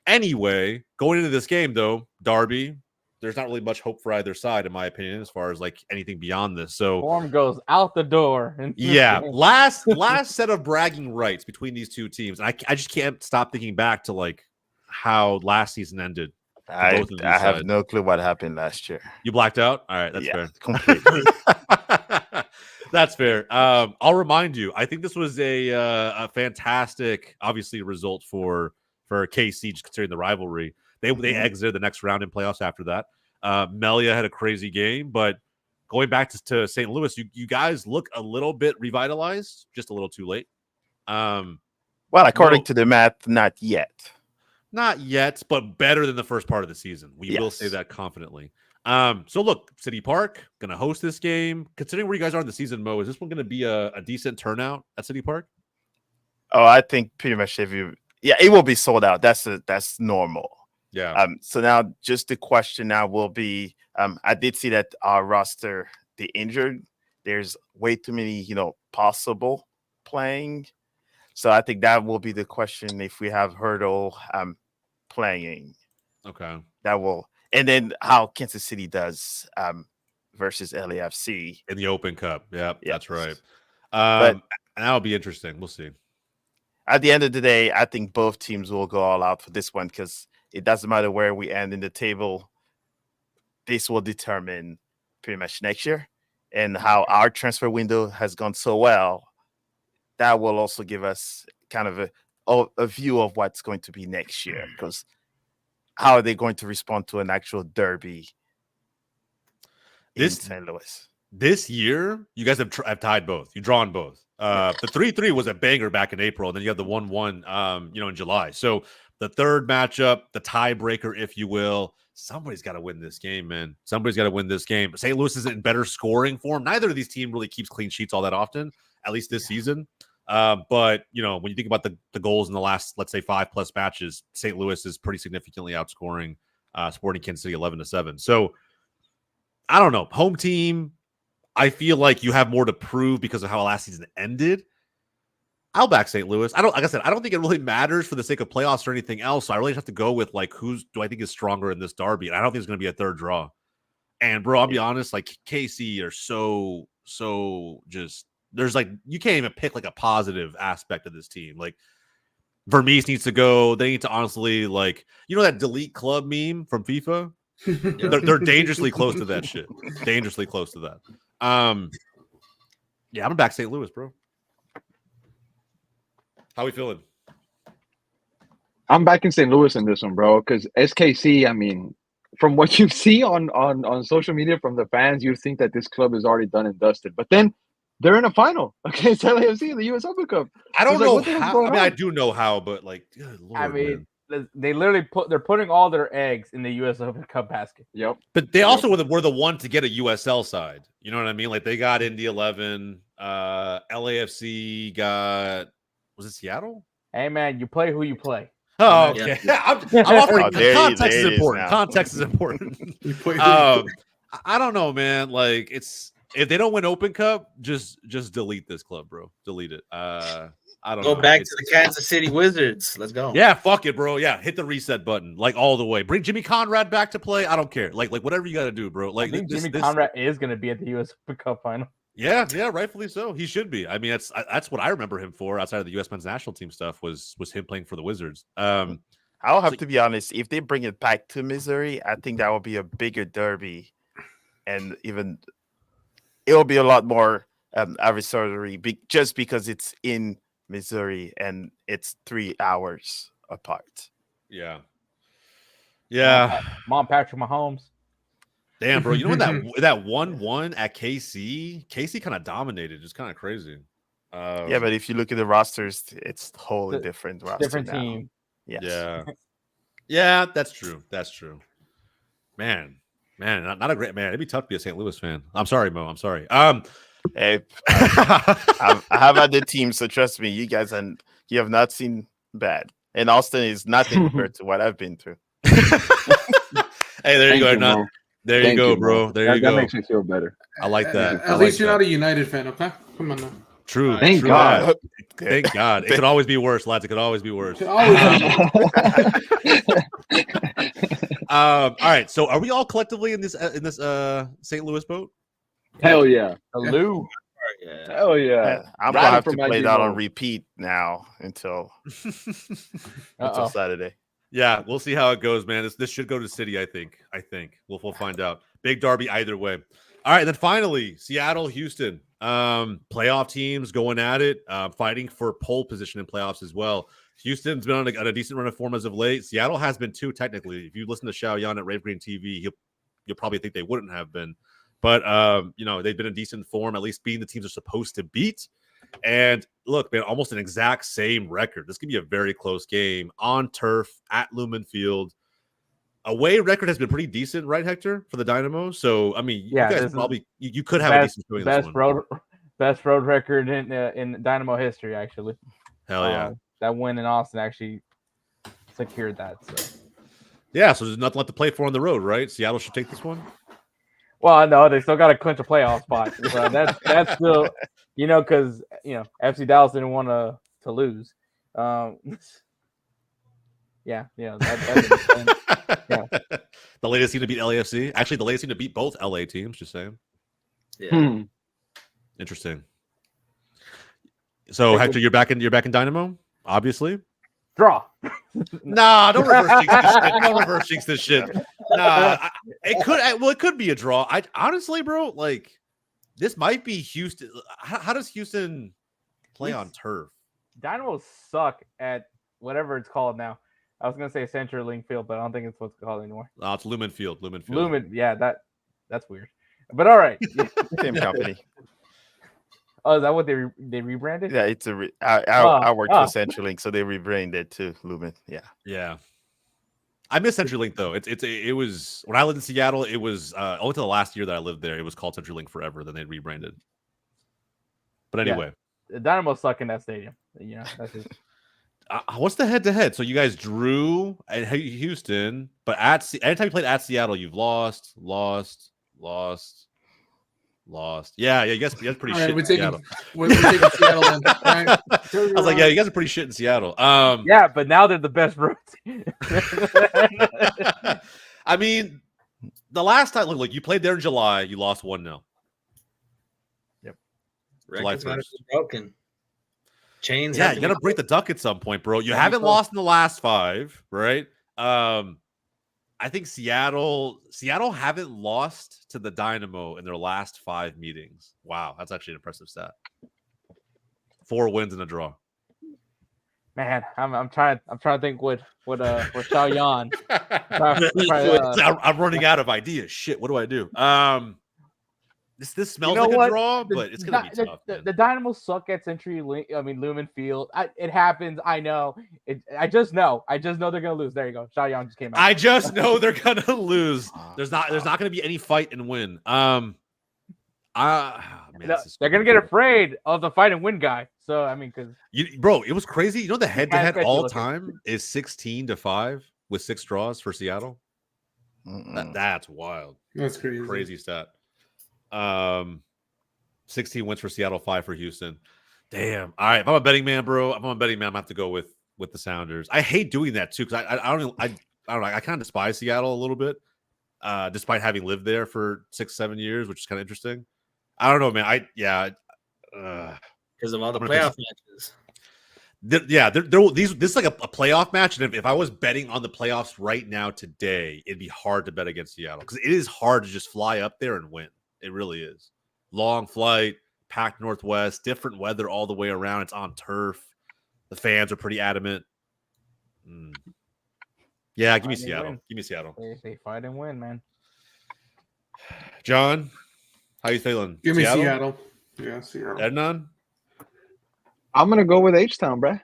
Speaker 1: Anyway, going into this game though, Derby, there's not really much hope for either side, in my opinion, as far as like anything beyond this. So
Speaker 4: form goes out the door.
Speaker 1: Yeah, last set of bragging rights between these two teams, and I just can't stop thinking back to like how last season ended.
Speaker 3: I have no clue what happened last year.
Speaker 1: You blacked out? All right, that's fair.
Speaker 3: Completely.
Speaker 1: That's fair. I'll remind you. I think this was a fantastic, obviously, result for KC, just considering the rivalry. They exited the next round in playoffs after that. Melia had a crazy game, but going back to St. Louis, you guys look a little bit revitalized, just a little too late.
Speaker 3: Well, according to the math, not yet.
Speaker 1: Not yet, but better than the first part of the season. We will say that confidently. So look, City Park going to host this game. Considering where you guys are in the season, Mo, is this one going to be a decent turnout at City Park?
Speaker 3: Oh, I think pretty much it will be sold out. That's normal.
Speaker 1: Yeah.
Speaker 3: So now just the question now will be, I did see that our roster, the injured, there's way too many, possible playing. So I think that will be the question if we have Hurdle playing.
Speaker 1: Okay.
Speaker 3: That will, and then how Kansas City does versus LAFC
Speaker 1: in the Open Cup. Yeah, that's right.
Speaker 3: But
Speaker 1: that'll be interesting. We'll see.
Speaker 3: At the end of the day, I think both teams will go all out for this one because it doesn't matter where we end in the table. This will determine pretty much next year, and how our transfer window has gone so well. That will also give us kind of a view of what's going to be next year, because how are they going to respond to an actual derby in St. Louis?
Speaker 1: This year, you guys have tied both. You've drawn both. The 3-3 was a banger back in April, and then you have the 1-1, in July. So the third matchup, the tiebreaker, if you will, somebody's got to win this game, man. Somebody's got to win this game. St. Louis is in better scoring form. Neither of these teams really keeps clean sheets all that often, at least this season. But when you think about the goals in the last, let's say 5+ matches, St. Louis is pretty significantly outscoring Sporting Kansas City 11-7. So I don't know. Home team, I feel like you have more to prove because of how last season ended. I'll back St. Louis. Like I said, I don't think it really matters for the sake of playoffs or anything else. So I really have to go with like who do I think is stronger in this derby, and I don't think there's going to be a third draw. And bro, I'll be honest, like KC are so just. There's like you can't even pick like a positive aspect of this team. Like Vermees needs to go. They need to honestly like that delete club meme from FIFA. They're dangerously close to that shit. Dangerously close to that. I'm gonna back St. Louis, bro. How we feeling?
Speaker 2: I'm backing St. Louis in this one, bro. Because SKC, I mean, from what you see on social media from the fans, you think that this club is already done and dusted. But then they're in a final against LAFC in the U.S. Open Cup.
Speaker 1: I don't know how. I mean, I do know how, but like, good Lord,
Speaker 4: I mean, they literally they're putting all their eggs in the U.S. Open Cup basket.
Speaker 2: Yep.
Speaker 1: But they also were the one to get a USL side. You know what I mean? Like they got Indy 11. LAFC got, was it Seattle?
Speaker 4: Hey man, you play who you play.
Speaker 1: Oh,
Speaker 5: Yeah.
Speaker 1: okay. I'm offering
Speaker 3: Oh, there
Speaker 1: context
Speaker 3: it
Speaker 1: is
Speaker 3: is
Speaker 1: important.
Speaker 3: now.
Speaker 1: Context is important.
Speaker 6: You put-
Speaker 1: I don't know, man. Like, it's if they don't win Open Cup, just delete this club, bro. Delete it. I don't
Speaker 5: Go
Speaker 1: know.
Speaker 5: back
Speaker 1: It's-
Speaker 5: to the Kansas City Wizards. Let's go.
Speaker 1: Yeah, fuck it, bro. Yeah, hit the reset button, like all the way. Bring Jimmy Conrad back to play. I don't care. Like whatever you got to do, bro. Like
Speaker 4: I think
Speaker 1: this,
Speaker 4: Jimmy
Speaker 1: this-
Speaker 4: Conrad is going to be at the U.S. Open Cup final.
Speaker 1: Yeah, rightfully so. He should be. I mean, that's what I remember him for. Outside of the U.S. men's national team stuff, was him playing for the Wizards.
Speaker 3: I'll have to be honest. If they bring it back to Missouri, I think that will be a bigger derby, and even it'll be a lot more adversary, just because it's in Missouri and it's 3 hours apart.
Speaker 1: Yeah.
Speaker 4: Mom, Patrick Mahomes.
Speaker 1: Damn, bro. You know when that 1-1 at KC kind of dominated. It's kind of crazy.
Speaker 3: Yeah, but if you look at the rosters, it's totally different roster
Speaker 4: Different
Speaker 3: now.
Speaker 4: team.
Speaker 3: Yes.
Speaker 1: Yeah, that's true. That's true. Man, not a great man. It'd be tough to be a St. Louis fan. I'm sorry, Mo. I'm sorry.
Speaker 3: Hey, I have had the team, so trust me, you guys, and you have not seen bad. And Austin is nothing compared to what I've been through.
Speaker 1: Hey, there you go.
Speaker 2: Mo.
Speaker 1: There
Speaker 2: Thank
Speaker 1: you go,
Speaker 2: you,
Speaker 1: bro.
Speaker 2: Mo.
Speaker 1: There you
Speaker 2: That
Speaker 1: go.
Speaker 2: makes me feel better.
Speaker 1: I like that.
Speaker 6: At least you're not a United fan, okay? Come on now.
Speaker 1: True.
Speaker 2: Thank
Speaker 1: true
Speaker 2: God.
Speaker 1: that. Thank God. It could always be worse, lads. It could always be worse.
Speaker 6: Should always
Speaker 1: All right. So, are we all collectively in this St. Louis boat?
Speaker 2: Hell yeah.
Speaker 4: Hello.
Speaker 5: Yeah.
Speaker 2: Hell yeah.
Speaker 3: I'm
Speaker 2: Right
Speaker 3: gonna have
Speaker 2: from
Speaker 3: to play
Speaker 2: IG
Speaker 3: that on
Speaker 2: mode.
Speaker 3: repeat now until
Speaker 4: Uh-oh.
Speaker 3: Saturday.
Speaker 1: Yeah, we'll see how it goes, man. This should go to City, I think. We'll find out. Big derby either way. All right, and then finally, Seattle, Houston. Playoff teams going at it, fighting for pole position in playoffs as well. Houston's been on a decent run of form as of late. Seattle has been too, technically. If you listen to Xiao at Rave Green TV, you'll probably think they wouldn't have been. But they've been in decent form, at least being the teams are supposed to beat. And look, man, almost an exact same record. This could be a very close game on turf at Lumen Field. Away record has been pretty decent, right, Hector, for the Dynamo? So, I mean,
Speaker 4: Yeah,
Speaker 1: you guys probably you could have a decent showing in this one.
Speaker 4: Best road record in Dynamo history, actually.
Speaker 1: Hell yeah.
Speaker 4: That win in Austin actually secured that. So.
Speaker 1: Yeah, so there's nothing left to play for on the road, right? Seattle should take this one.
Speaker 4: Well, no, they still got to clinch a playoff spot. So that's still, because FC Dallas didn't want to lose. Yeah.
Speaker 1: The latest team to beat LAFC. Actually, the latest team to beat both LA teams. Just saying.
Speaker 5: Yeah.
Speaker 1: Interesting. So, Hector, you're back in Dynamo, obviously.
Speaker 4: Draw.
Speaker 1: Nah, don't reverse jinx this shit. Don't reverse jinx this shit. Nah, it could be a draw. I honestly, bro, like this might be Houston. How does Houston play on turf?
Speaker 4: Dynamo suck at whatever it's called now. I was gonna say CenturyLink Field, but I don't think it's what's called anymore.
Speaker 1: Oh, it's Lumen Field.
Speaker 4: Lumen, yeah, that's weird. But all right,
Speaker 3: Same company.
Speaker 4: Oh, is that what they rebranded?
Speaker 3: Yeah, it's I worked for CenturyLink, so they rebranded to Lumen. Yeah.
Speaker 1: I miss CenturyLink though. It was when I lived in Seattle. It was only to the last year that I lived there. It was called CenturyLink forever. Then they rebranded. But anyway,
Speaker 4: the Dynamo suck in that stadium. That's just.
Speaker 1: What's the head-to-head? So you guys drew at Houston, but anytime you played at Seattle, you've lost. Yeah, you guys pretty
Speaker 6: All
Speaker 1: shit.
Speaker 6: right,
Speaker 1: In Seattle.
Speaker 6: we're taking Seattle then. All right.
Speaker 1: I was like, yeah, you guys are pretty shit in Seattle.
Speaker 4: Yeah, but now they're the best road team.
Speaker 1: I mean, the last time, look, you played there in July, you lost 1-0.
Speaker 4: Yep.
Speaker 5: Records gotta be broken. Chains.
Speaker 1: Yeah, you got to break the duck at some point, bro. You haven't lost in the last 5, right? I think Seattle haven't lost to the Dynamo in their last 5 meetings. Wow, that's actually an impressive stat. 4 wins and a draw.
Speaker 4: Man, I'm trying to think what Xiao Yan.
Speaker 1: I'm running out of ideas. Shit, what do I do? This smells like a draw, but it's gonna be tough.
Speaker 4: The Dynamo suck at Lumen Field. It happens. I know. I just know they're gonna lose. There you go. Xiao Yang just came out.
Speaker 1: I just know they're gonna lose. There's not gonna be any fight and win. I'm Man,
Speaker 4: They're gonna get afraid of the fight and win guy. So I mean, because
Speaker 1: bro, it was crazy. You know, the head-to-head
Speaker 4: catch you
Speaker 1: all
Speaker 4: looking.
Speaker 1: time is 16-5 with 6 draws for Seattle. That's wild.
Speaker 6: That's crazy.
Speaker 1: Crazy stat. 16 wins for Seattle, 5 for Houston. Damn. All right, if I'm a betting man, bro, I'm gonna have to go with the Sounders. I hate doing that too because I don't know. I kind of despise Seattle a little bit, despite having lived there for 6-7 years, which is kind of interesting. I don't know, man.
Speaker 5: Because of all the playoff matches.
Speaker 1: This is like a playoff match, and if I was betting on the playoffs right now today, it'd be hard to bet against Seattle because it is hard to just fly up there and win. It really is. Long flight, packed Northwest, different weather all the way around. It's on turf. The fans are pretty adamant. Yeah, give me Seattle. Give me Seattle.
Speaker 4: They fight and win, man.
Speaker 1: John, how you feeling?
Speaker 6: Give me Seattle. Yeah, Seattle.
Speaker 1: Ednan?
Speaker 2: I'm gonna go with H-Town, bruh.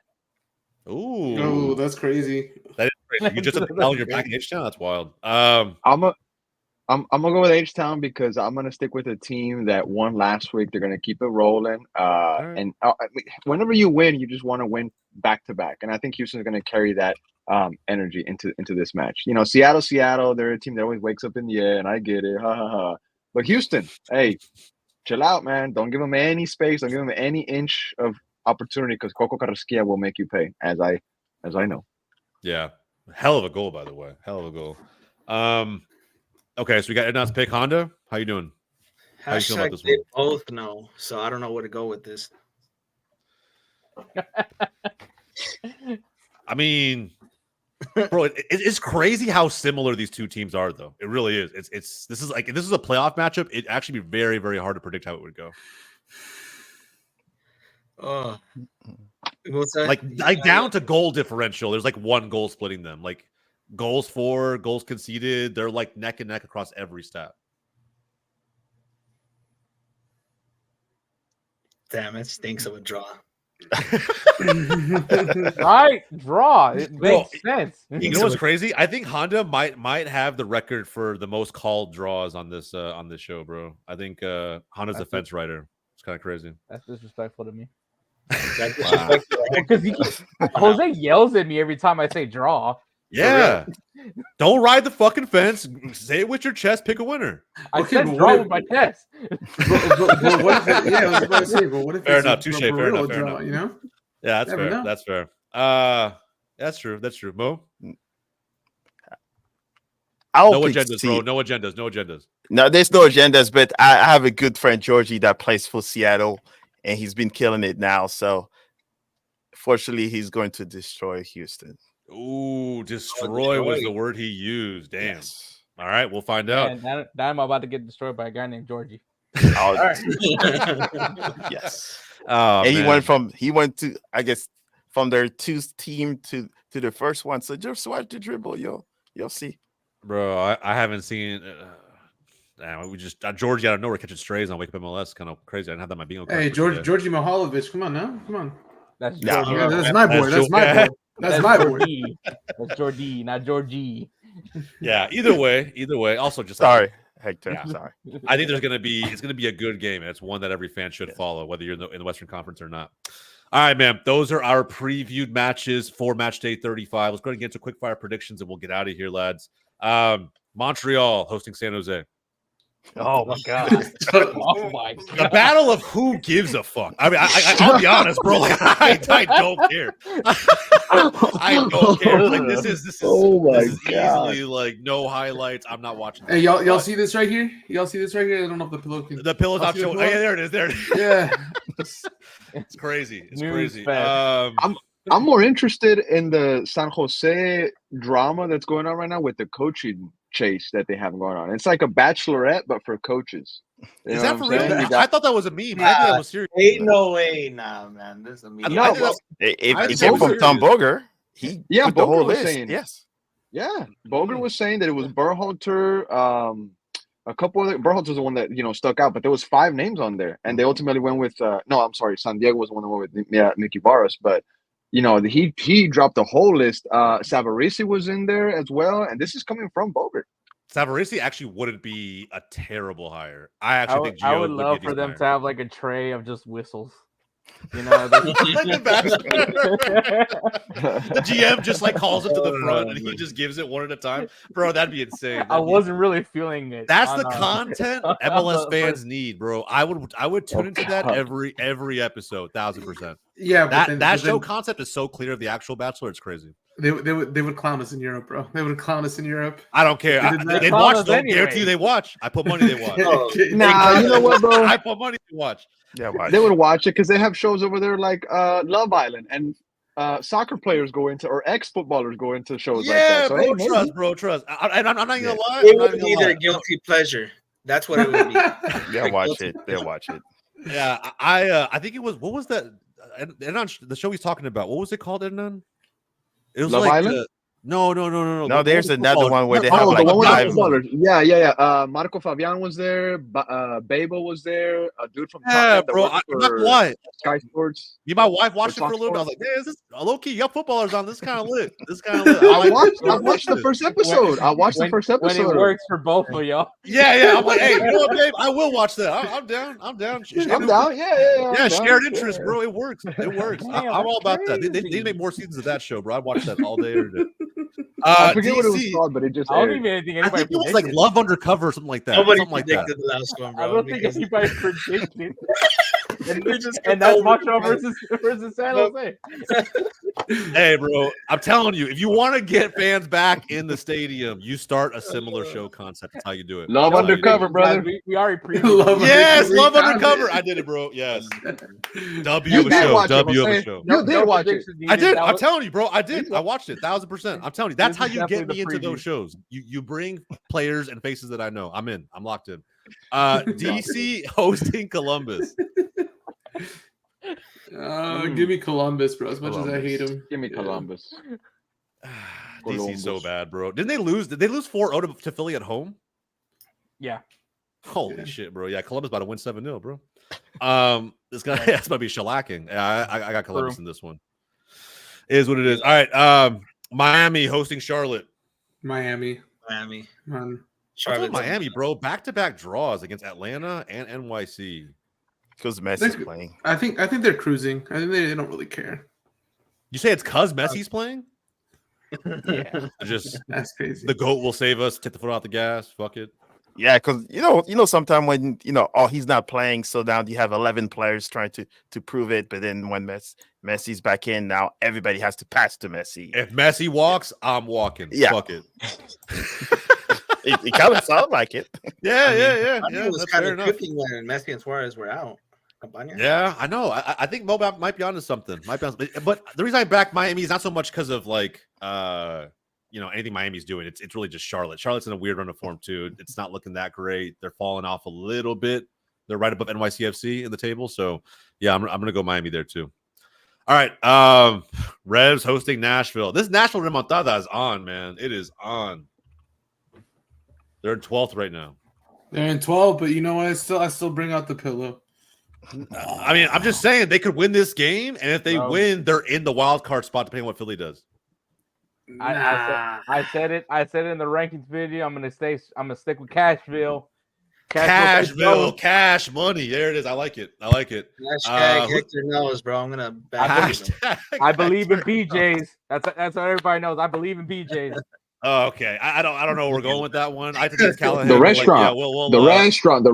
Speaker 1: Ooh.
Speaker 6: Oh, that's crazy.
Speaker 1: That is crazy. You just have to tell you're back in H-Town. That's wild.
Speaker 2: I'm gonna go with H-Town because I'm gonna stick with a team that won last week. They're gonna keep it rolling.
Speaker 1: Right.
Speaker 2: And whenever you win, you just want to win back to back. And I think Houston's gonna carry that energy into this match. You know, Seattle, they're a team that always wakes up in the air, and I get it. Ha ha ha. But Houston, hey, chill out, man. Don't give them any space. Don't give them any inch of opportunity because Coco Carrasquilla will make you pay, as I know.
Speaker 1: Yeah. Hell of a goal, by the way. Hell of a goal. Okay, so we got Ednan's pick. Honda, how you doing? How you feeling about this
Speaker 5: They
Speaker 1: one?
Speaker 5: both know, so I don't know where to go with this.
Speaker 1: I mean, bro, it's crazy how similar these two teams are, though. It really is. This is a playoff matchup. It'd actually be very, very hard to predict how it would go.
Speaker 5: What's that?
Speaker 1: Like down to goal differential. There's like 1 goal splitting them. Like goals for, goals conceded. They're like neck and neck across every stat.
Speaker 5: Damn, it stinks of a draw.
Speaker 4: Right, draw. It makes sense.
Speaker 1: You know what's crazy? I think Honda might have the record for the most called draws on this show, bro. I think Honda's a fence writer. It's kind of crazy.
Speaker 4: That's disrespectful to me.
Speaker 5: Wow.
Speaker 4: Because Jose yells at me every time I say draw.
Speaker 1: Yeah. Don't ride the fucking fence. Say it with your chest. Pick a winner.
Speaker 4: I said draw with my chest.
Speaker 6: But what if I was about to say, but what if
Speaker 1: Fair
Speaker 6: it's
Speaker 1: enough. Touche. Fair enough. Fair enough.
Speaker 6: You know?
Speaker 1: Yeah, that's
Speaker 6: Never
Speaker 1: fair.
Speaker 6: know.
Speaker 1: That's fair. That's true. That's true. Mo? No agendas, bro. No agendas. No agendas.
Speaker 3: No, there's no agendas, but I have a good friend, Georgie, that plays for Seattle, and he's been killing it now. So, fortunately, he's going to destroy Houston.
Speaker 1: Ooh, destroy was the word he used. Damn. Yes. All right, we'll find out.
Speaker 4: And I'm about to get destroyed by a guy named Georgie.
Speaker 3: All right. Yes.
Speaker 1: Oh,
Speaker 3: and
Speaker 1: man.
Speaker 3: he went to, I guess, from their 2 team to the first one. So just watch the dribble, you'll see.
Speaker 1: Bro, I haven't seen. We just Georgie out of nowhere catching strays on Wake Up MLS. Kind of crazy. I didn't have that on my bingo card.
Speaker 6: Hey, Georgie Mihalovic, come on now, come on.
Speaker 4: That's
Speaker 6: Georgie.
Speaker 4: Georgie.
Speaker 6: That's my boy. That's my boy. That's my boy.
Speaker 4: Georgie. That's Georgie, not Georgie.
Speaker 1: Yeah. Either way. Also, just
Speaker 3: sorry, Hector.
Speaker 1: Yeah.
Speaker 3: Sorry.
Speaker 1: I think it's gonna be a good game, and it's one that every fan should follow, whether you're in the Western Conference or not. All right, man. Those are our previewed matches for Match Day 35. Let's go ahead and get into Quickfire Predictions, and we'll get out of here, lads. Montreal hosting San Jose.
Speaker 4: Oh my god! Oh my god!
Speaker 1: The battle of who gives a fuck. I mean, I'll be honest, bro. Like, I don't care. I don't care. Like this is easily like no highlights. I'm not watching.
Speaker 6: Hey, y'all see this right here? Y'all see this right here? I don't know if the pillow can.
Speaker 1: The pillow's not showing. Oh, yeah, there it is. There it is.
Speaker 6: Yeah,
Speaker 1: it's crazy. It's
Speaker 4: News
Speaker 1: crazy.
Speaker 2: I'm more interested in the San Jose drama that's going on right now with the coaching chase that they have going on. It's like a bachelorette, but for coaches.
Speaker 1: Is that for real? I thought that was a meme. I think that was serious.
Speaker 5: Ain't no way, nah, man. This is a meme.
Speaker 3: It came from Tom Boger. He put the whole list.
Speaker 2: Saying,
Speaker 3: yes.
Speaker 2: Yeah, Boger was saying that it was Berhalter. A couple of Berhalter's the one that stuck out, but there was 5 names on there, and they ultimately went with. No, I'm sorry, San Diego was the one that went with Mickey Barras, but. He dropped the whole list. Savarese was in there as well, and this is coming from Boger.
Speaker 1: Savarese actually wouldn't be a terrible hire. I actually think
Speaker 4: I
Speaker 1: Gio
Speaker 4: would
Speaker 1: would
Speaker 4: love
Speaker 1: be a
Speaker 4: for them
Speaker 1: decent
Speaker 4: to have like a tray of just whistles. You know,
Speaker 1: hire. Like the Bachelor. The GM just like calls him to the front and he just gives it one at a time. Bro, that'd be insane.
Speaker 4: I wasn't really feeling it.
Speaker 1: That's
Speaker 4: on,
Speaker 1: the content MLS fans need, bro. I would tune into that
Speaker 2: God.
Speaker 1: every episode, 1000%.
Speaker 6: Yeah,
Speaker 1: That show concept is so clear of the actual Bachelor, it's crazy.
Speaker 6: They would clown us in Europe, bro. They would clown us in Europe.
Speaker 1: I don't care. They'd
Speaker 4: clown
Speaker 1: watch
Speaker 4: us
Speaker 1: though.
Speaker 4: anyway.
Speaker 1: Guarantee you they watch. I put money they watch.
Speaker 2: Nah, you know what, bro?
Speaker 1: I put money they watch.
Speaker 3: Yeah, watch.
Speaker 2: They would watch it because they have shows over there like Love Island, and soccer players go into, or ex-footballers go into shows like
Speaker 1: Yeah,
Speaker 2: that. So,
Speaker 1: bro,
Speaker 2: hey, maybe.
Speaker 1: trust. And I'm not even gonna lie.
Speaker 5: It
Speaker 1: I'm not
Speaker 5: would
Speaker 1: even
Speaker 5: be
Speaker 1: gonna
Speaker 5: their
Speaker 1: lie.
Speaker 5: guilty pleasure. That's what it would be.
Speaker 3: They'll watch it. They'll watch it.
Speaker 1: Yeah, I think it was, what was that? And the show he's talking about, what was it called, Ednan? It was
Speaker 2: Love
Speaker 1: like
Speaker 2: Island?
Speaker 1: No.
Speaker 3: No, there's another one where they
Speaker 2: Oh,
Speaker 3: have
Speaker 2: the
Speaker 3: like
Speaker 2: one with the
Speaker 3: five.
Speaker 2: footballers. Yeah. Marco Fabian was there. Babel was there. A dude from
Speaker 1: Yeah,
Speaker 2: Tottenham that
Speaker 1: bro.
Speaker 2: worked
Speaker 1: I'm
Speaker 2: for
Speaker 1: not gonna lie.
Speaker 2: Sky Sports.
Speaker 1: Me and my wife watched it
Speaker 2: Or
Speaker 1: for a little bit. I was
Speaker 2: Fox
Speaker 1: like, "Hey, this is low key. You got footballers on. This kind of lit. This kind of lit."
Speaker 2: I watched the first episode. I watched the first
Speaker 4: when
Speaker 2: episode.
Speaker 4: it works for both of y'all.
Speaker 1: Yeah. I'm like, hey, you know what, babe? I will watch that. I'm down.
Speaker 2: I'm down. Yeah.
Speaker 1: Yeah,
Speaker 2: I'm
Speaker 1: shared
Speaker 2: down.
Speaker 1: interest, bro. It works. It works.
Speaker 4: Damn,
Speaker 1: I'm all about that. They
Speaker 4: crazy.
Speaker 1: need to make more seasons of that show, bro. I watch that all day, every day.
Speaker 2: I forget what it was
Speaker 1: DC,
Speaker 2: called, but it just
Speaker 4: I don't
Speaker 2: aired.
Speaker 4: even think
Speaker 1: I
Speaker 4: anybody
Speaker 1: think it was like
Speaker 4: predicted.
Speaker 1: Love Undercover or something like that.
Speaker 5: Nobody
Speaker 1: something like that.
Speaker 5: predicted the last one, bro.
Speaker 4: I don't think
Speaker 5: because
Speaker 4: anybody predicted.
Speaker 5: we just
Speaker 4: And that's Montreal versus San Jose.
Speaker 1: Hey, bro, I'm telling you, if you want to get fans back in the stadium, you start a similar show concept. That's how you do it.
Speaker 2: Love
Speaker 1: That's how you do it.
Speaker 2: Undercover, brother.
Speaker 4: We already previewed.
Speaker 6: Love
Speaker 1: Yes,
Speaker 6: Undercover.
Speaker 1: Love
Speaker 6: We found
Speaker 1: Undercover.
Speaker 6: it.
Speaker 1: I did it, bro. Yes.
Speaker 2: You
Speaker 1: W of a
Speaker 2: did
Speaker 1: show.
Speaker 2: watch it,
Speaker 1: W of a
Speaker 2: Jose.
Speaker 1: show.
Speaker 2: You did watch it.
Speaker 4: predictions
Speaker 1: I
Speaker 4: needed.
Speaker 1: did.
Speaker 4: That
Speaker 1: I'm
Speaker 4: was-
Speaker 1: telling you, bro. I did. I watched it. 1000%. I'm telling you. That's
Speaker 4: This
Speaker 1: how
Speaker 4: is
Speaker 1: you get
Speaker 4: definitely
Speaker 1: me
Speaker 4: the
Speaker 1: into those
Speaker 4: preview.
Speaker 1: shows. You bring players and faces that I know. I'm in. I'm locked in. DC hosting Columbus.
Speaker 6: Give me Columbus, bro. As much as I hate him.
Speaker 2: Give me
Speaker 6: Yeah.
Speaker 2: Columbus.
Speaker 1: DC's so
Speaker 2: Columbus.
Speaker 1: bad, bro. Didn't they lose? Did they lose 4-0 to Philly at home?
Speaker 4: Yeah.
Speaker 1: Holy
Speaker 6: Yeah.
Speaker 1: shit, bro. Yeah, Columbus about to win 7-0, bro. This guy that's about to be shellacking. Yeah, I got Columbus in this one. It is what it is. All right. Miami hosting Charlotte.
Speaker 6: Miami.
Speaker 5: Miami.
Speaker 6: Man.
Speaker 1: Charlotte, Miami, bro. Back-to-back draws against Atlanta and NYC.
Speaker 3: Because Messi's playing.
Speaker 6: I think they're cruising. I think they don't really care.
Speaker 1: You say it's cuz Messi's playing?
Speaker 6: Yeah.
Speaker 1: Just
Speaker 6: That's crazy.
Speaker 1: the GOAT will save us. Take the foot off the gas. Fuck it.
Speaker 3: Yeah, because you know, sometimes when he's not playing, so now you have 11 players trying to prove it. But then when Messi's back in, now everybody has to pass to Messi.
Speaker 1: If Messi walks, I'm walking.
Speaker 3: Yeah.
Speaker 1: Fuck it.
Speaker 3: It kind of sounds like it.
Speaker 1: Yeah.
Speaker 5: It was
Speaker 1: That's
Speaker 5: kind
Speaker 1: fair
Speaker 5: of
Speaker 1: enough.
Speaker 5: cooking when Messi and Suarez were out. Campagna.
Speaker 1: Yeah, I know. I think Mo might be onto something. But the reason I back Miami is not so much because of like anything Miami's doing. It's really just Charlotte. Charlotte's in a weird run of form too. It's not looking that great. They're falling off a little bit. They're right above NYCFC in the table. So yeah, I'm gonna go Miami there too. All right. Revs hosting Nashville. This Nashville remontada is on, man. It is on. They're in 12th right now.
Speaker 6: They're in 12, but you know what? I still bring out the pillow.
Speaker 1: I mean, I'm just saying they could win this game, and if they win, they're in the wild card spot, depending on what Philly does.
Speaker 4: I said it in the rankings video. I'm gonna stick with Cashville.
Speaker 1: Cashville, cash money. There it is. I like it.
Speaker 5: Hashtag Hector knows, bro. I'm gonna back him.
Speaker 4: I believe in BJ's. That's what everybody knows. I believe in BJ's.
Speaker 1: Oh, okay. I don't know where we're going with that one. I think it's Callahan.
Speaker 2: The restaurant.
Speaker 1: The
Speaker 2: restaurant.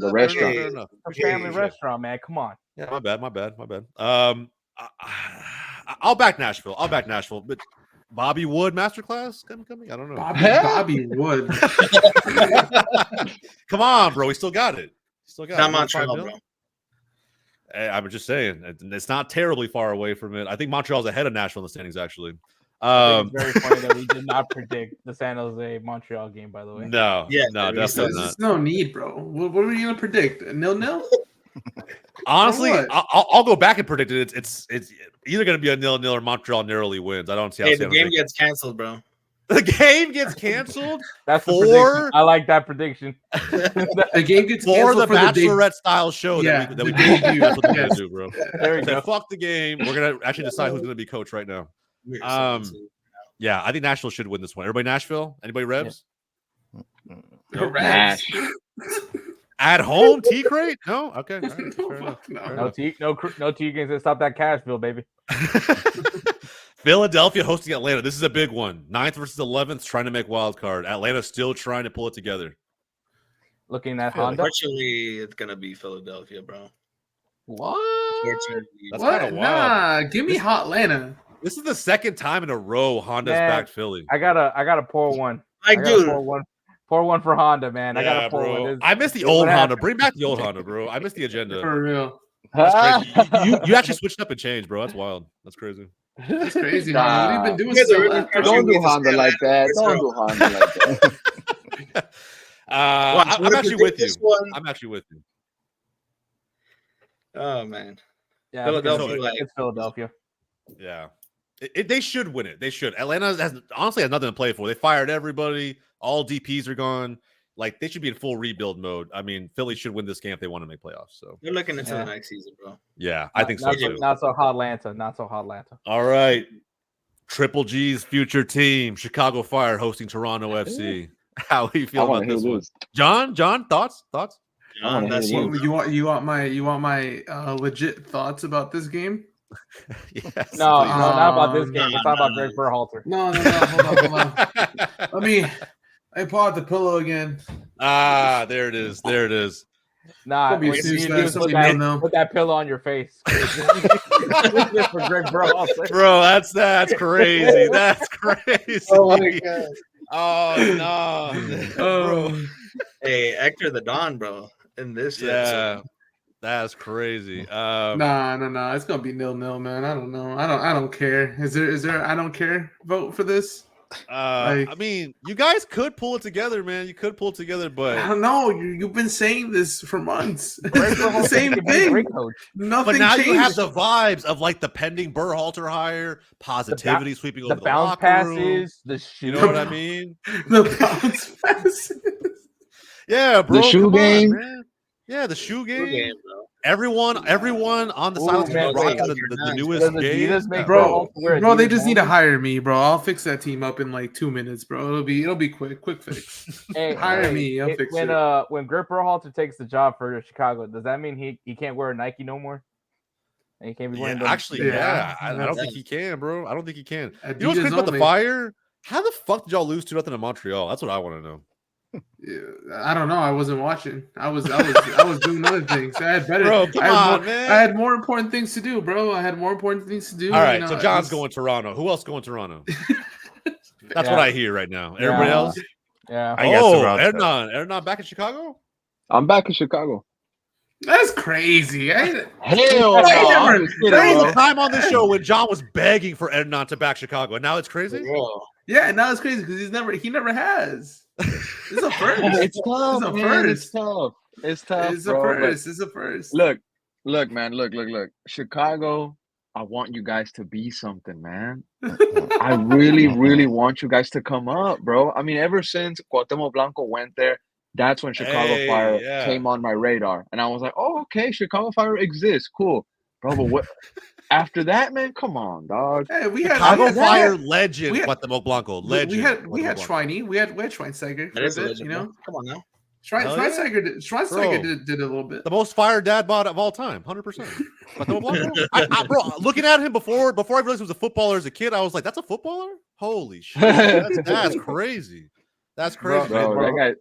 Speaker 1: Okay.
Speaker 2: Fair enough.
Speaker 4: A family restaurant, man. Come on.
Speaker 1: Yeah, my bad. I'll back Nashville. But Bobby Wood masterclass coming? I don't know.
Speaker 6: Bobby Wood.
Speaker 1: Come on, bro. We still got it.
Speaker 5: Not Montreal, bro.
Speaker 1: Hey, I'm just saying, it's not terribly far away from it. I think Montreal's ahead of Nashville in the standings, actually.
Speaker 4: It's very funny that we did not predict the San Jose Montreal game, by the way.
Speaker 1: No, definitely not.
Speaker 6: There's no need, bro. What were you gonna predict? 0-0?
Speaker 1: Honestly, I'll go back and predict it. It's either going to be a 0-0 or Montreal narrowly wins. I don't see how
Speaker 5: the game gets canceled, bro.
Speaker 1: The game gets canceled.
Speaker 4: That's the prediction. I like that prediction.
Speaker 6: The game gets
Speaker 1: for
Speaker 6: canceled
Speaker 1: the
Speaker 6: for
Speaker 1: Bachelorette style show that we do. That's what they're going to do, bro.
Speaker 4: There we go.
Speaker 1: Fuck the game. We're going to actually decide who's going to be coach right now. Yeah, I think Nashville should win this one. Everybody Nashville? Anybody Revs?
Speaker 6: The Reds.
Speaker 1: At home, T crate? No, okay. All right,
Speaker 6: No,
Speaker 1: fair enough.
Speaker 6: fuck no.
Speaker 1: Fair
Speaker 4: No
Speaker 1: enough.
Speaker 4: no T games to stop that cash bill, baby.
Speaker 1: Philadelphia hosting Atlanta. This is a big one. 9th versus 11th, trying to make wild card. Atlanta still trying to pull it together.
Speaker 4: Looking at Honda.
Speaker 5: Unfortunately, it's gonna be Philadelphia, bro.
Speaker 1: What?
Speaker 5: Unfortunately.
Speaker 1: That's
Speaker 6: What?
Speaker 1: kind of wild.
Speaker 6: Nah, give me Hotlanta.
Speaker 1: This is the second time in a row Honda's
Speaker 4: Man,
Speaker 1: backed Philly.
Speaker 4: I gotta pour one.
Speaker 5: Like, dude,
Speaker 4: Pour one for Honda, man. I
Speaker 1: Yeah,
Speaker 4: gotta pour
Speaker 1: bro.
Speaker 4: one.
Speaker 1: I miss the old Honda. Bring back the old Honda, bro. I miss the agenda.
Speaker 6: For real.
Speaker 1: That's crazy. You actually switched up and changed, bro. That's wild. That's crazy.
Speaker 6: That's crazy.
Speaker 2: Nah.
Speaker 6: What have you been doing
Speaker 5: You guys are
Speaker 6: so
Speaker 5: really
Speaker 6: much?
Speaker 5: pushing
Speaker 2: Don't
Speaker 5: me
Speaker 2: do
Speaker 5: to
Speaker 2: Honda
Speaker 5: say
Speaker 2: like that.
Speaker 5: Let's
Speaker 2: Don't
Speaker 5: go.
Speaker 2: do Honda like that.
Speaker 1: I'm actually with you.
Speaker 5: This one.
Speaker 1: I'm actually with you.
Speaker 5: Oh man,
Speaker 4: Yeah,
Speaker 5: Philadelphia,
Speaker 4: it's,
Speaker 5: like-
Speaker 4: it's Philadelphia.
Speaker 1: Yeah. They should win it. They should. Atlanta honestly has nothing to play for. They fired everybody. All DPs are gone. Like, they should be in full rebuild mode. I mean, Philly should win this game if they want to make playoffs. So,
Speaker 5: they're looking into
Speaker 4: Yeah.
Speaker 5: the next season, bro.
Speaker 1: yeah, I think so
Speaker 4: Not
Speaker 1: too.
Speaker 4: Not so hot Atlanta. Not so hot Atlanta.
Speaker 1: All right. Triple G's future team, Chicago Fire hosting Toronto FC. How do you
Speaker 2: I
Speaker 1: feel
Speaker 2: want
Speaker 1: about
Speaker 2: to
Speaker 1: this
Speaker 2: hear
Speaker 1: one?
Speaker 2: this.
Speaker 1: John, thoughts?
Speaker 5: John, that's
Speaker 2: hear
Speaker 5: you.
Speaker 2: this.
Speaker 6: You want my legit thoughts about this game?
Speaker 1: Yes.
Speaker 4: No,
Speaker 1: please.
Speaker 4: not about this game.
Speaker 5: no,
Speaker 4: We're talking about
Speaker 5: no.
Speaker 4: Greg Berhalter.
Speaker 6: No. Hold on. Let me. I pull out the pillow again.
Speaker 1: There it is.
Speaker 4: Nah,
Speaker 6: Don't be
Speaker 4: what you
Speaker 6: serious,
Speaker 4: need to
Speaker 6: man.
Speaker 4: do is
Speaker 6: Somebody
Speaker 4: put
Speaker 6: know.
Speaker 4: put that pillow on your face. Just for Greg Berhalter.
Speaker 1: Bro, that's crazy. That's crazy.
Speaker 2: Oh my God.
Speaker 1: Oh no. Bro.
Speaker 5: Hey, Hector the Don, bro. In this,
Speaker 1: Yeah.
Speaker 5: episode.
Speaker 1: That's crazy.
Speaker 6: No. It's gonna be 0-0, man. I don't know. I don't care. Is there? I don't care. Vote for this.
Speaker 1: I mean, you guys could pull it together, man. You could pull it together,
Speaker 6: I
Speaker 1: but
Speaker 6: don't know. You've been saying this for months.
Speaker 4: Greg
Speaker 6: It's the
Speaker 4: Berhalter
Speaker 6: same
Speaker 4: could be a
Speaker 6: thing.
Speaker 4: great coach.
Speaker 6: Nothing
Speaker 1: now
Speaker 6: changed.
Speaker 1: you have the vibes of like the pending Berhalter hire, positivity sweeping over
Speaker 4: The
Speaker 1: the
Speaker 4: bounce
Speaker 1: locker room.
Speaker 4: passes, the shoot.
Speaker 1: You know what I mean?
Speaker 6: the bounce passes.
Speaker 1: Yeah, bro.
Speaker 2: The shoe
Speaker 1: come on,
Speaker 2: game.
Speaker 1: man. Yeah, the shoe
Speaker 5: Good
Speaker 1: game.
Speaker 5: game, bro.
Speaker 1: Everyone on the
Speaker 4: Ooh,
Speaker 1: sidelines
Speaker 4: man,
Speaker 1: rocking
Speaker 5: wait.
Speaker 1: the
Speaker 4: Does
Speaker 1: newest game.
Speaker 4: Adidas make
Speaker 6: Bro,
Speaker 4: Berhalter wear
Speaker 6: Bro, they
Speaker 4: Adidas
Speaker 6: just need to
Speaker 4: only?
Speaker 6: hire me, bro. I'll fix that team up in like 2 minutes, bro. It'll be quick fix.
Speaker 4: Hey,
Speaker 6: Hire me, I'll fix
Speaker 4: when
Speaker 6: it.
Speaker 4: when Greg Berhalter takes the job for Chicago, does that mean he can't wear Nike no more? And he can't be wearing
Speaker 1: Yeah,
Speaker 4: them?
Speaker 1: actually,
Speaker 6: Yeah.
Speaker 1: I don't think he can, bro. I don't think he can. You know what's
Speaker 6: Adidas
Speaker 1: crazy about the
Speaker 6: only.
Speaker 1: Fire? How the fuck did y'all lose 2-0 in Montreal? That's what I want to know.
Speaker 6: Yeah, I don't know. I wasn't watching. I was doing other things. I had better.
Speaker 1: Bro, come
Speaker 6: I had
Speaker 1: on,
Speaker 6: more,
Speaker 1: man.
Speaker 6: I had more important things to do, bro. I had more important things to do.
Speaker 1: All right,
Speaker 6: you know,
Speaker 1: so
Speaker 6: it
Speaker 1: John's
Speaker 6: was-
Speaker 1: going Toronto. Who else going Toronto? That's
Speaker 4: Yeah.
Speaker 1: what I hear right now. Everybody
Speaker 4: Yeah.
Speaker 1: else?
Speaker 4: Yeah.
Speaker 3: I guess
Speaker 1: Oh,
Speaker 3: Toronto.
Speaker 1: Hernan back in Chicago?
Speaker 2: I'm back in Chicago.
Speaker 6: That's crazy.
Speaker 2: Hell
Speaker 6: I
Speaker 2: no.
Speaker 6: never-
Speaker 2: I'm just kidding,
Speaker 1: There was
Speaker 2: bro.
Speaker 1: a time on this show when John was begging for Hernan to back Chicago, and now it's crazy?
Speaker 5: Bro.
Speaker 6: Yeah, now it's crazy because he never has. It's a first.
Speaker 2: It's tough,
Speaker 6: It's a
Speaker 2: man. It's
Speaker 6: first.
Speaker 2: tough. It's tough,
Speaker 6: It's a
Speaker 2: bro. but
Speaker 6: first. It's a first.
Speaker 2: Look, man. Look. Chicago, I want you guys to be something, man. I really, really want you guys to come up, bro. I mean, ever since Cuauhtémoc Blanco went there, that's when Chicago
Speaker 1: Hey,
Speaker 2: Fire
Speaker 1: yeah.
Speaker 2: came on my radar. And I was like, oh, okay, Chicago Fire exists. Cool. Bro, but what after that, man? Come on, dog.
Speaker 6: Hey, we had
Speaker 1: Chicago
Speaker 6: we had-
Speaker 1: Fire legend,
Speaker 6: we had-
Speaker 1: Cuauhtémoc Blanco.
Speaker 6: we
Speaker 1: Legend.
Speaker 6: had
Speaker 1: Cuauhtémoc Blanco.
Speaker 6: Schweini. We had Schweinsteiger.
Speaker 5: That is a
Speaker 6: for a bit,
Speaker 5: legend,
Speaker 6: you know.
Speaker 5: bro. Come on now.
Speaker 1: Hell yeah.
Speaker 6: Schweinsteiger
Speaker 1: Bro.
Speaker 6: did a little bit.
Speaker 1: The most fire dad bod of all time, 100%. Cuauhtémoc Blanco. Bro, looking at him before I realized he was a footballer as a kid, I was like, that's a footballer? Holy shit. That's crazy. That's crazy.
Speaker 2: Bro,
Speaker 1: man.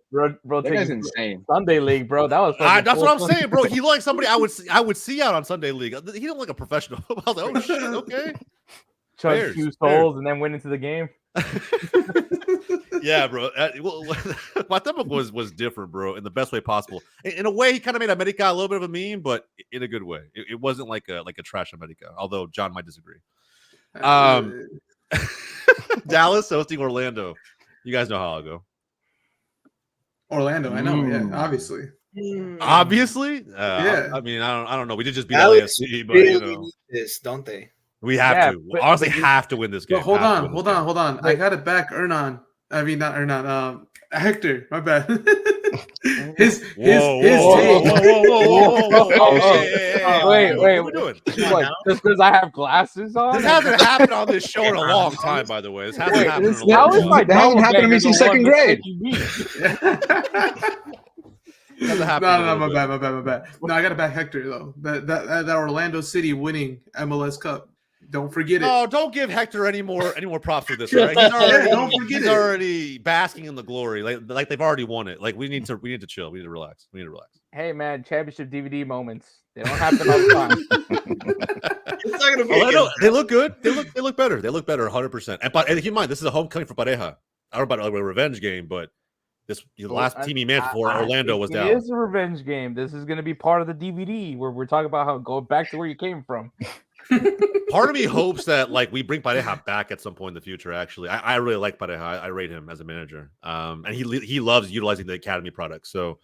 Speaker 4: Bro,
Speaker 2: that guy's
Speaker 4: taking
Speaker 2: insane.
Speaker 4: Sunday League, bro. That was fucking
Speaker 1: That's what I'm
Speaker 4: cool.
Speaker 1: saying, bro. He looked like somebody I would see out on Sunday League. He didn't look like a professional. I was like, oh shit, okay.
Speaker 4: Chugged
Speaker 1: Bears,
Speaker 4: 2
Speaker 1: Bears.
Speaker 4: souls and then went into the game.
Speaker 1: Yeah, bro. Cuauhtémoc was different, bro, in the best way possible. In a way, he kind of made America a little bit of a meme, but in a good way. It wasn't like a trash America, although John might disagree. Dallas hosting Orlando. You guys know how I'll go.
Speaker 6: Orlando, I know. Yeah, obviously.
Speaker 1: Obviously,
Speaker 6: Yeah.
Speaker 1: I mean, I don't know. We did just beat
Speaker 5: Alex
Speaker 1: LAFC, but you
Speaker 5: really
Speaker 1: know,
Speaker 5: need this, don't they?
Speaker 1: we have
Speaker 4: Yeah,
Speaker 1: to.
Speaker 4: but-
Speaker 1: Honestly,
Speaker 4: but you-
Speaker 1: have to win this game.
Speaker 6: But hold
Speaker 1: Have to
Speaker 6: on,
Speaker 1: win
Speaker 6: hold
Speaker 1: this
Speaker 6: on, hold on. I got it back, Hector. My bad. His
Speaker 1: Whoa,
Speaker 6: take.
Speaker 4: Wait,
Speaker 1: what are we doing?
Speaker 4: What? Just because I have glasses on?
Speaker 1: This hasn't happened on this show in a long time, by the way. This hasn't happened in a
Speaker 2: that
Speaker 1: long
Speaker 4: How is
Speaker 1: time.
Speaker 4: my
Speaker 2: that hasn't happened to me
Speaker 4: doppelganger
Speaker 2: since
Speaker 4: the
Speaker 2: second
Speaker 4: one
Speaker 2: grade.
Speaker 4: mistaking me?
Speaker 1: Hasn't happened in a
Speaker 6: No,
Speaker 1: little
Speaker 6: my
Speaker 1: bit.
Speaker 6: bad. No, I gotta back Hector though. That Orlando City winning MLS Cup. Don't forget it.
Speaker 1: No, don't give Hector any more props for this. Right? He's already basking in the glory. Like they've already won it. Like we need to chill. We need to relax.
Speaker 4: Hey man, championship DVD moments. They don't happen all the time.
Speaker 5: It's not gonna be
Speaker 1: Orlando, they look good. They look better. They look better 100%. And keep in mind, this is a homecoming for Pareja. I don't know about a revenge game, but the last team he manned for Orlando was down.
Speaker 4: It is a revenge game. This is going to be part of the DVD where we're talking about how go back to where you came from.
Speaker 1: Part of me hopes that like we bring Pareja back at some point in the future. Actually, I really like Pareja. I rate him as a manager. And he loves utilizing the academy product. So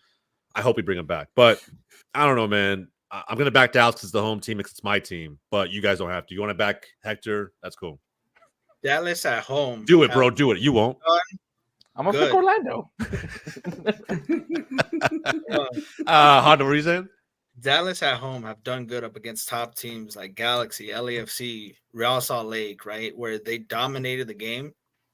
Speaker 1: I hope we bring him back. But I don't know, man. I'm gonna back Dallas because it's the home team. It's my team. But you guys don't have to. You want to back Hector? That's cool.
Speaker 5: Dallas at home.
Speaker 1: Do it, bro. Do it. You won't.
Speaker 4: I'm gonna pick Orlando.
Speaker 1: Honda, what are you saying?
Speaker 5: Dallas at home have done good up against top teams like Galaxy, LAFC, Real Salt Lake, right? Where they dominated the game.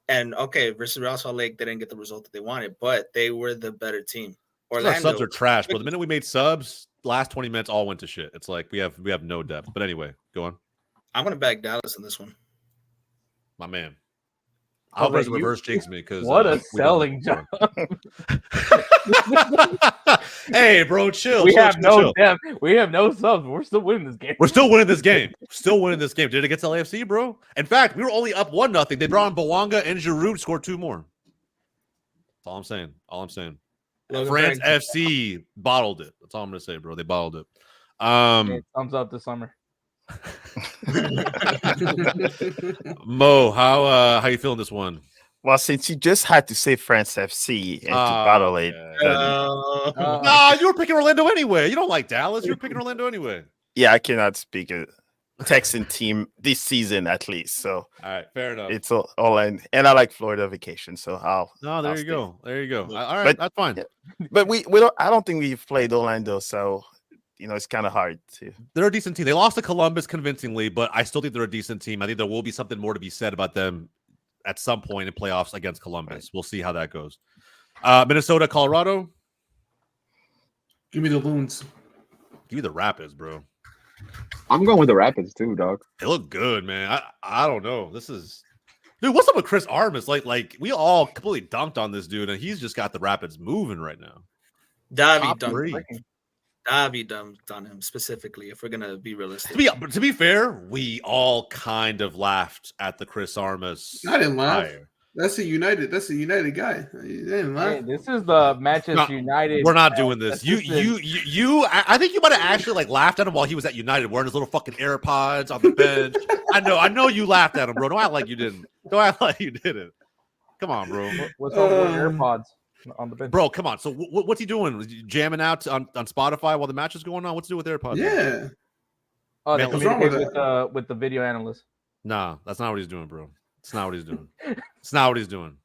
Speaker 5: And versus Real Salt Lake, they didn't get the result that they wanted, but they were the better team.
Speaker 1: Our subs are trash, but the minute we made subs, last 20 minutes all went to shit. It's like we have no depth. But anyway, go on.
Speaker 5: I'm gonna back Dallas in this one.
Speaker 1: My man. I hope it doesn't reverse jinx me because
Speaker 4: what a selling job.
Speaker 1: Hey, bro, chill.
Speaker 4: We have no depth. We have no subs. We're still winning this game.
Speaker 1: We're still winning this game. Did it against LAFC, bro? In fact, we were only up 1-0. They brought in Bouanga and Giroud, scored 2 more. That's all I'm saying. France FC bottled it. That's all I'm gonna say, bro. They bottled it.
Speaker 4: Thumbs up this summer.
Speaker 1: Mo, how you feeling this one?
Speaker 3: Well, since you just had to say France FC and to battle it,
Speaker 1: no, you were picking Orlando anyway. You don't like Dallas. You were picking Orlando anyway.
Speaker 3: Yeah, I cannot speak a Texan team this season at least. So,
Speaker 1: all right, fair enough.
Speaker 3: It's all in, and I like Florida Vacation. So
Speaker 1: there you go. All right, that's fine.
Speaker 3: Yeah. But we don't. I don't think we've played Orlando, so. It's kind of hard to.
Speaker 1: They're a decent team. They lost to Columbus convincingly, but I still think they're a decent team. I think there will be something more to be said about them at some point in playoffs against Columbus. Right. We'll see how that goes. Minnesota, Colorado.
Speaker 6: Give me the Loons.
Speaker 1: Give me the Rapids, bro.
Speaker 2: I'm going with the Rapids too, dog.
Speaker 1: They look good, man. I don't know. Dude, what's up with Chris Armas? Like we all completely dumped on this dude, and he's just got the Rapids moving right now.
Speaker 5: Davi dumped on him specifically, if we're gonna be realistic.
Speaker 1: To be fair, we all kind of laughed at the Chris Armas.
Speaker 6: I didn't laugh. That's a United guy. You didn't laugh.
Speaker 4: Hey, this is the Manchester United.
Speaker 1: We're not doing this. I think you might have actually like laughed at him while he was at United wearing his little fucking AirPods on the bench. I know you laughed at him, bro. Don't act like you didn't. Come on, bro.
Speaker 4: What's wrong with AirPods? On the bench.
Speaker 1: Bro, come on. So what's he doing? Jamming out on Spotify while the match is going on? What's to do with AirPods?
Speaker 6: Yeah.
Speaker 4: Oh, they communicate with the video analyst.
Speaker 1: Nah, that's not what he's doing, bro. It's not what he's doing.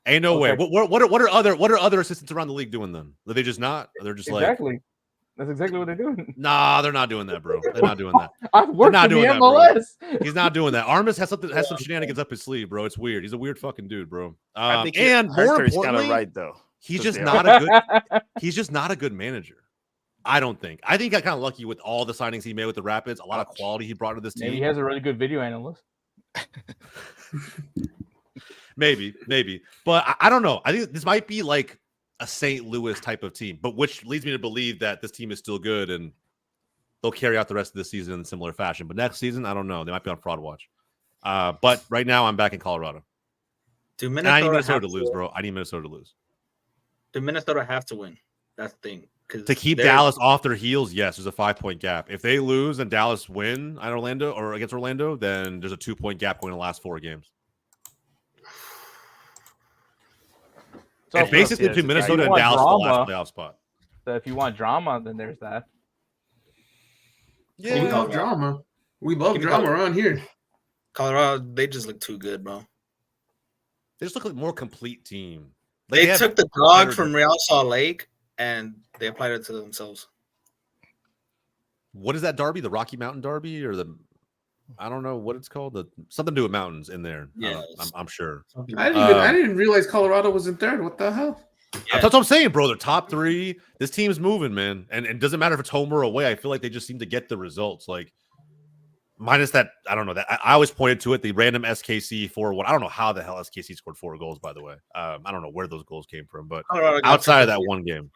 Speaker 1: Ain't no way. What are other assistants around the league doing then? Are they just not? They're just
Speaker 4: exactly. That's exactly what they're doing.
Speaker 1: Nah, they're not doing that, bro. They're not doing that.
Speaker 4: I've worked in the MLS.
Speaker 1: He's not doing that. Armas has some shenanigans up his sleeve, bro. It's weird. He's a weird fucking dude, bro.
Speaker 3: I think
Speaker 1: and more importantly,
Speaker 3: kind of right though.
Speaker 1: He's just not a good manager. I don't think. I think he got kind of lucky with all the signings he made with the Rapids. A lot of quality he brought to this team.
Speaker 4: Maybe he has a really good video analyst.
Speaker 1: maybe. But I don't know. I think this might be like a St. Louis type of team, but which leads me to believe that this team is still good and they'll carry out the rest of the season in similar fashion. But next season, I don't know. They might be on fraud watch. But right now, I'm back in Colorado.
Speaker 5: I need
Speaker 1: Minnesota to lose, bro. I need Minnesota to lose.
Speaker 5: Do Minnesota have to win? That's the thing.
Speaker 1: To keep Dallas off their heels, yes, there's a 5-point gap. If they lose and Dallas win at Orlando or against Orlando, then there's a 2-point gap going in the last 4 games. So it's basically between Minnesota and Dallas for the last playoff spot.
Speaker 4: So if you want drama, then there's that.
Speaker 6: Yeah, we love drama. We love drama around here.
Speaker 5: Colorado, they just look too good, bro.
Speaker 1: They just look like a more complete team. Like,
Speaker 5: they took the dog from Real Salt Lake and they applied it to themselves.
Speaker 1: What is that derby? The Rocky Mountain Derby, or I don't know what it's called. Something to do with mountains in there.
Speaker 5: Yeah,
Speaker 1: I'm sure.
Speaker 6: I didn't realize Colorado was in third. What the hell?
Speaker 5: Yeah.
Speaker 1: That's what I'm saying, bro. They're top 3. This team's moving, man. And it doesn't matter if it's home or away. I feel like they just seem to get the results. Like, minus that, I don't know. That I always pointed to it, the random SKC 4-1. I don't know how the hell SKC scored 4 goals, by the way. I don't know where those goals came from, but outside of that one game.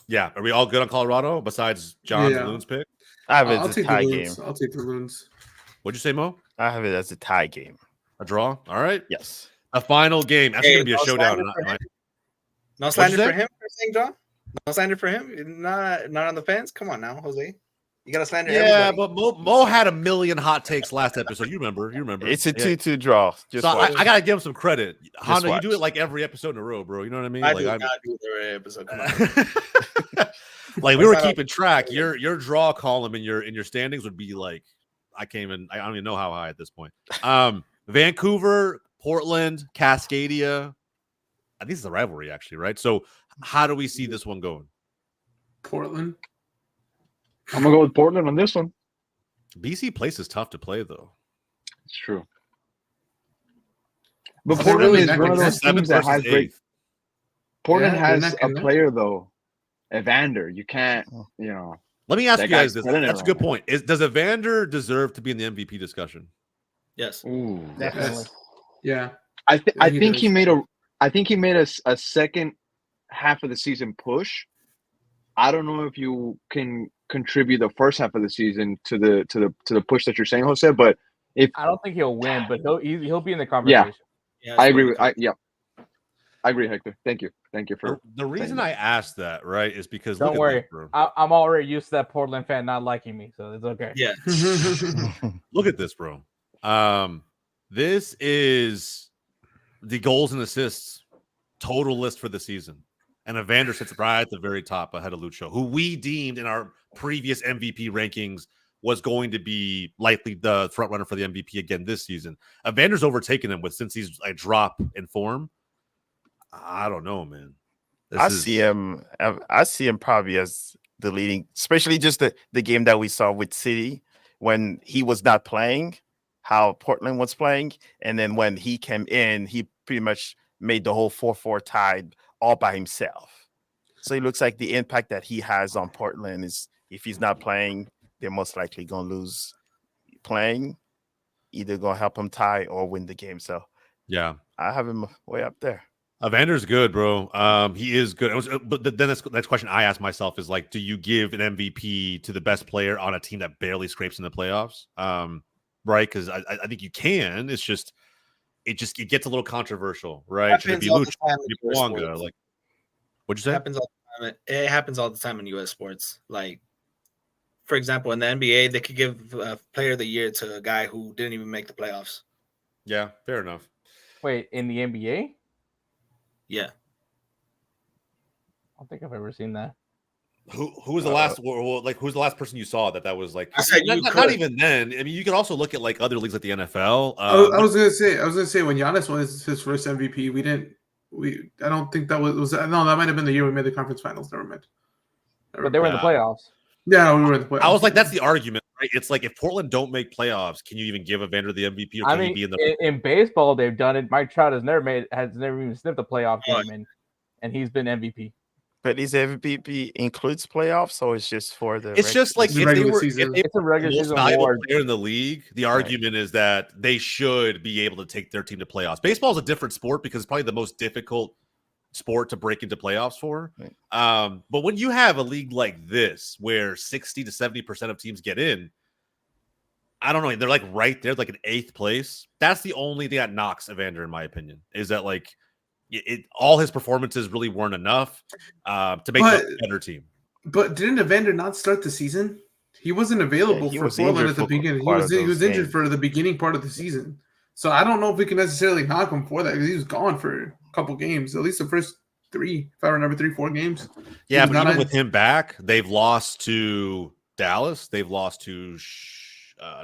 Speaker 1: Yeah. Are we all good on Colorado besides John's Loons pick?
Speaker 3: I have it as a tie game.
Speaker 6: I'll take the Loons.
Speaker 1: What'd you say, Mo?
Speaker 3: I have it as a tie game.
Speaker 1: A draw? All right.
Speaker 3: Yes.
Speaker 1: A final game. That's going to be a showdown.
Speaker 5: No slander for him for saying John? No slander for him? Not on the fence? Come on now, Jose. You got to slander everybody.
Speaker 1: But Mo had a million hot takes last episode. You remember.
Speaker 3: It's a 2-2 draw.
Speaker 1: So I got to give him some credit. Honda, you do it like every episode in a row, bro. You know what I mean?
Speaker 5: I do not do it every episode. Come on.
Speaker 1: Like, we were keeping track. Your draw column in your standings would be like, I don't even know how high at this point. Vancouver, Portland, Cascadia. I think it's a rivalry, actually, right? So how do we see this one going?
Speaker 6: Portland.
Speaker 2: I'm gonna go with Portland on this one.
Speaker 1: BC Place is tough to play, though.
Speaker 2: It's true. But Portland is one of those teams that has great. Portland has a player, though, Evander. You can't,
Speaker 1: Let me ask you guys this. That's a good point. Does Evander deserve to be in the MVP discussion?
Speaker 5: Yes.
Speaker 2: Ooh,
Speaker 4: Definitely.
Speaker 6: Yeah.
Speaker 2: I think he made a second half of the season push. I don't know if you can contribute the first half of the season to the push that you're saying, Jose. But
Speaker 4: I don't think he'll win, but he'll be in the conversation.
Speaker 2: Yeah, I agree I agree, Hector. Thank you for
Speaker 1: the reason I asked that, right, is because
Speaker 4: don't worry, I'm already used to that Portland fan not liking me, so it's okay.
Speaker 5: Yeah.
Speaker 1: Look at this, bro. This is the goals and assists total list for the season. And Evander sits right at the very top ahead of Lucho, who we deemed in our previous MVP rankings was going to be likely the front runner for the MVP again this season. Evander's overtaken him since he's a drop in form. I don't know, man. I
Speaker 3: see him probably as the leading, especially just the game that we saw with City when he was not playing, how Portland was playing, and then when he came in, he pretty much made the whole 4-4 tied all by himself. So it looks like the impact that he has on Portland is, if he's not playing, they're most likely going to lose playing, either going to help him tie or win the game. So
Speaker 1: yeah,
Speaker 3: I have him way up there.
Speaker 1: Evander's good, bro. He is good. But then the next question I ask myself is, like, do you give an MVP to the best player on a team that barely scrapes in the playoffs? Right? Because I think you can. It's just it gets a little controversial, right? Should it be Luch? Like, what'd you say?
Speaker 5: It happens all the time in U.S. sports. Like, for example, in the NBA, they could give Player of the Year to a guy who didn't even make the playoffs.
Speaker 1: Yeah, fair enough.
Speaker 4: Wait, in the NBA?
Speaker 5: Yeah.
Speaker 4: I don't think I've ever seen that.
Speaker 1: Who was the last? Who's the last person you saw that was like?
Speaker 5: I said
Speaker 1: not even then. I mean, you could also look at like other leagues like the NFL.
Speaker 6: I was gonna say when Giannis won his first MVP, I don't think that was that might have been the year we made the conference finals. Never mind.
Speaker 4: But they were in the playoffs.
Speaker 6: Yeah, we were in the playoffs.
Speaker 1: I was like, that's the argument, right? It's like, if Portland don't make playoffs, can you even give Evander the MVP? Or can he be in the?
Speaker 4: In baseball, they've done it. Mike Trout has never even sniffed a playoff game, and he's been MVP.
Speaker 3: But is MVP includes playoffs, or it's just for the?
Speaker 1: It's just like if they were
Speaker 4: it's a regular season
Speaker 1: award. Player in the league. The argument is that they should be able to take their team to playoffs. Baseball is a different sport because it's probably the most difficult sport to break into playoffs for. Right. But when you have a league like this, where 60 to 70% of teams get in, I don't know. They're like right there, like in 8th place. That's the only thing that knocks Evander, in my opinion, is that like. All his performances really weren't enough to make a better team.
Speaker 6: But didn't Evander not start the season? He wasn't available for Portland at the beginning. He was injured for the beginning part of the season. So I don't know if we can necessarily knock him for that because he was gone for a couple games, at least the first 3, if I remember, 3-4 games.
Speaker 1: Yeah, but even with him back, they've lost to Dallas. They've lost to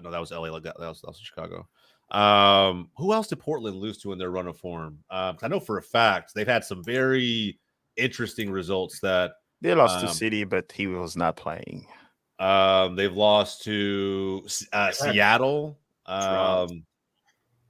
Speaker 1: no, that was LA. That was Chicago. Who else did Portland lose to in their run of form? I know for a fact they've had some very interesting results that
Speaker 3: they lost to City, but he was not playing.
Speaker 1: They've lost to Seattle. A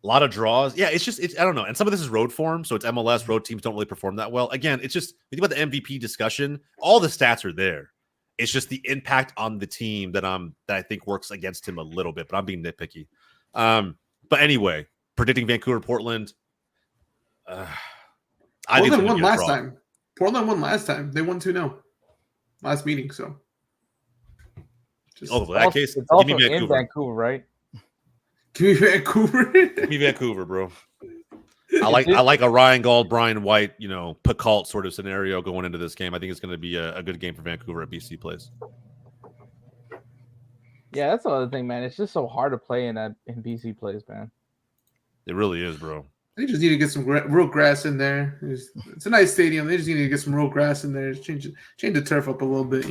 Speaker 1: lot of draws. Yeah, it's I don't know. And some of this is road form, so it's MLS. Road teams don't really perform that well. Again, it's just think about the MVP discussion. All the stats are there. It's just the impact on the team that I think works against him a little bit. But I'm being nitpicky. But anyway, predicting Vancouver, Portland.
Speaker 6: Portland won last time. Portland won last time. They won 2-0 last meeting. So.
Speaker 1: In that case,
Speaker 4: it's also in Vancouver, right?
Speaker 6: Give me Vancouver.
Speaker 1: Give me Vancouver, bro. I like a Ryan Gauld, Brian White, Picault sort of scenario going into this game. I think it's going to be a good game for Vancouver at BC Place.
Speaker 4: Yeah, that's another thing, man. It's just so hard to play in BC Place, man.
Speaker 1: It really is, bro.
Speaker 6: They just need to get some real grass in there. It's a nice stadium. They just need to get some real grass in there. Change the turf up a little bit,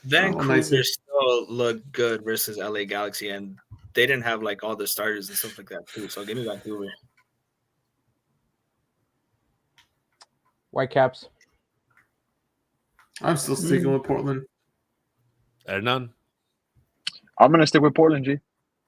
Speaker 5: Vancouver still looked good versus LA Galaxy, and they didn't have like all the starters and stuff like that too. So give me Vancouver.
Speaker 4: Whitecaps.
Speaker 6: I'm still sticking with Portland.
Speaker 1: None.
Speaker 2: I'm gonna stick with Portland, G.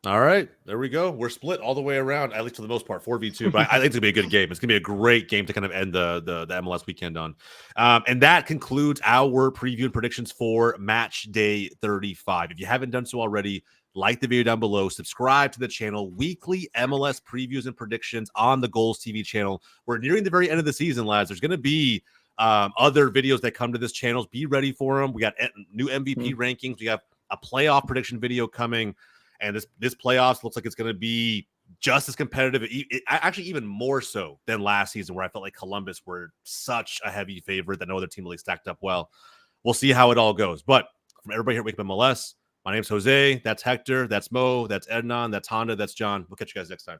Speaker 1: All right, there we go. We're split all the way around, at least for the most part, 4v2. But I think it's gonna be a good game. It's gonna be a great game to kind of end the MLS weekend on. And that concludes our preview and predictions for Match Day 35. If you haven't done so already, like the video down below, subscribe to the channel. Weekly MLS previews and predictions on the Goals TV channel. We're nearing the very end of the season, lads. There's gonna be other videos that come to this channel. Be ready for them. We got new MVP rankings. We have a playoff prediction video coming. And this playoffs looks like it's going to be just as competitive, actually even more so than last season, where I felt like Columbus were such a heavy favorite that no other team really stacked up well. We'll see how it all goes. But from everybody here at Wake Up MLS, my name's Jose. That's Hector. That's Mo. That's Ednan. That's Honda. That's John. We'll catch you guys next time.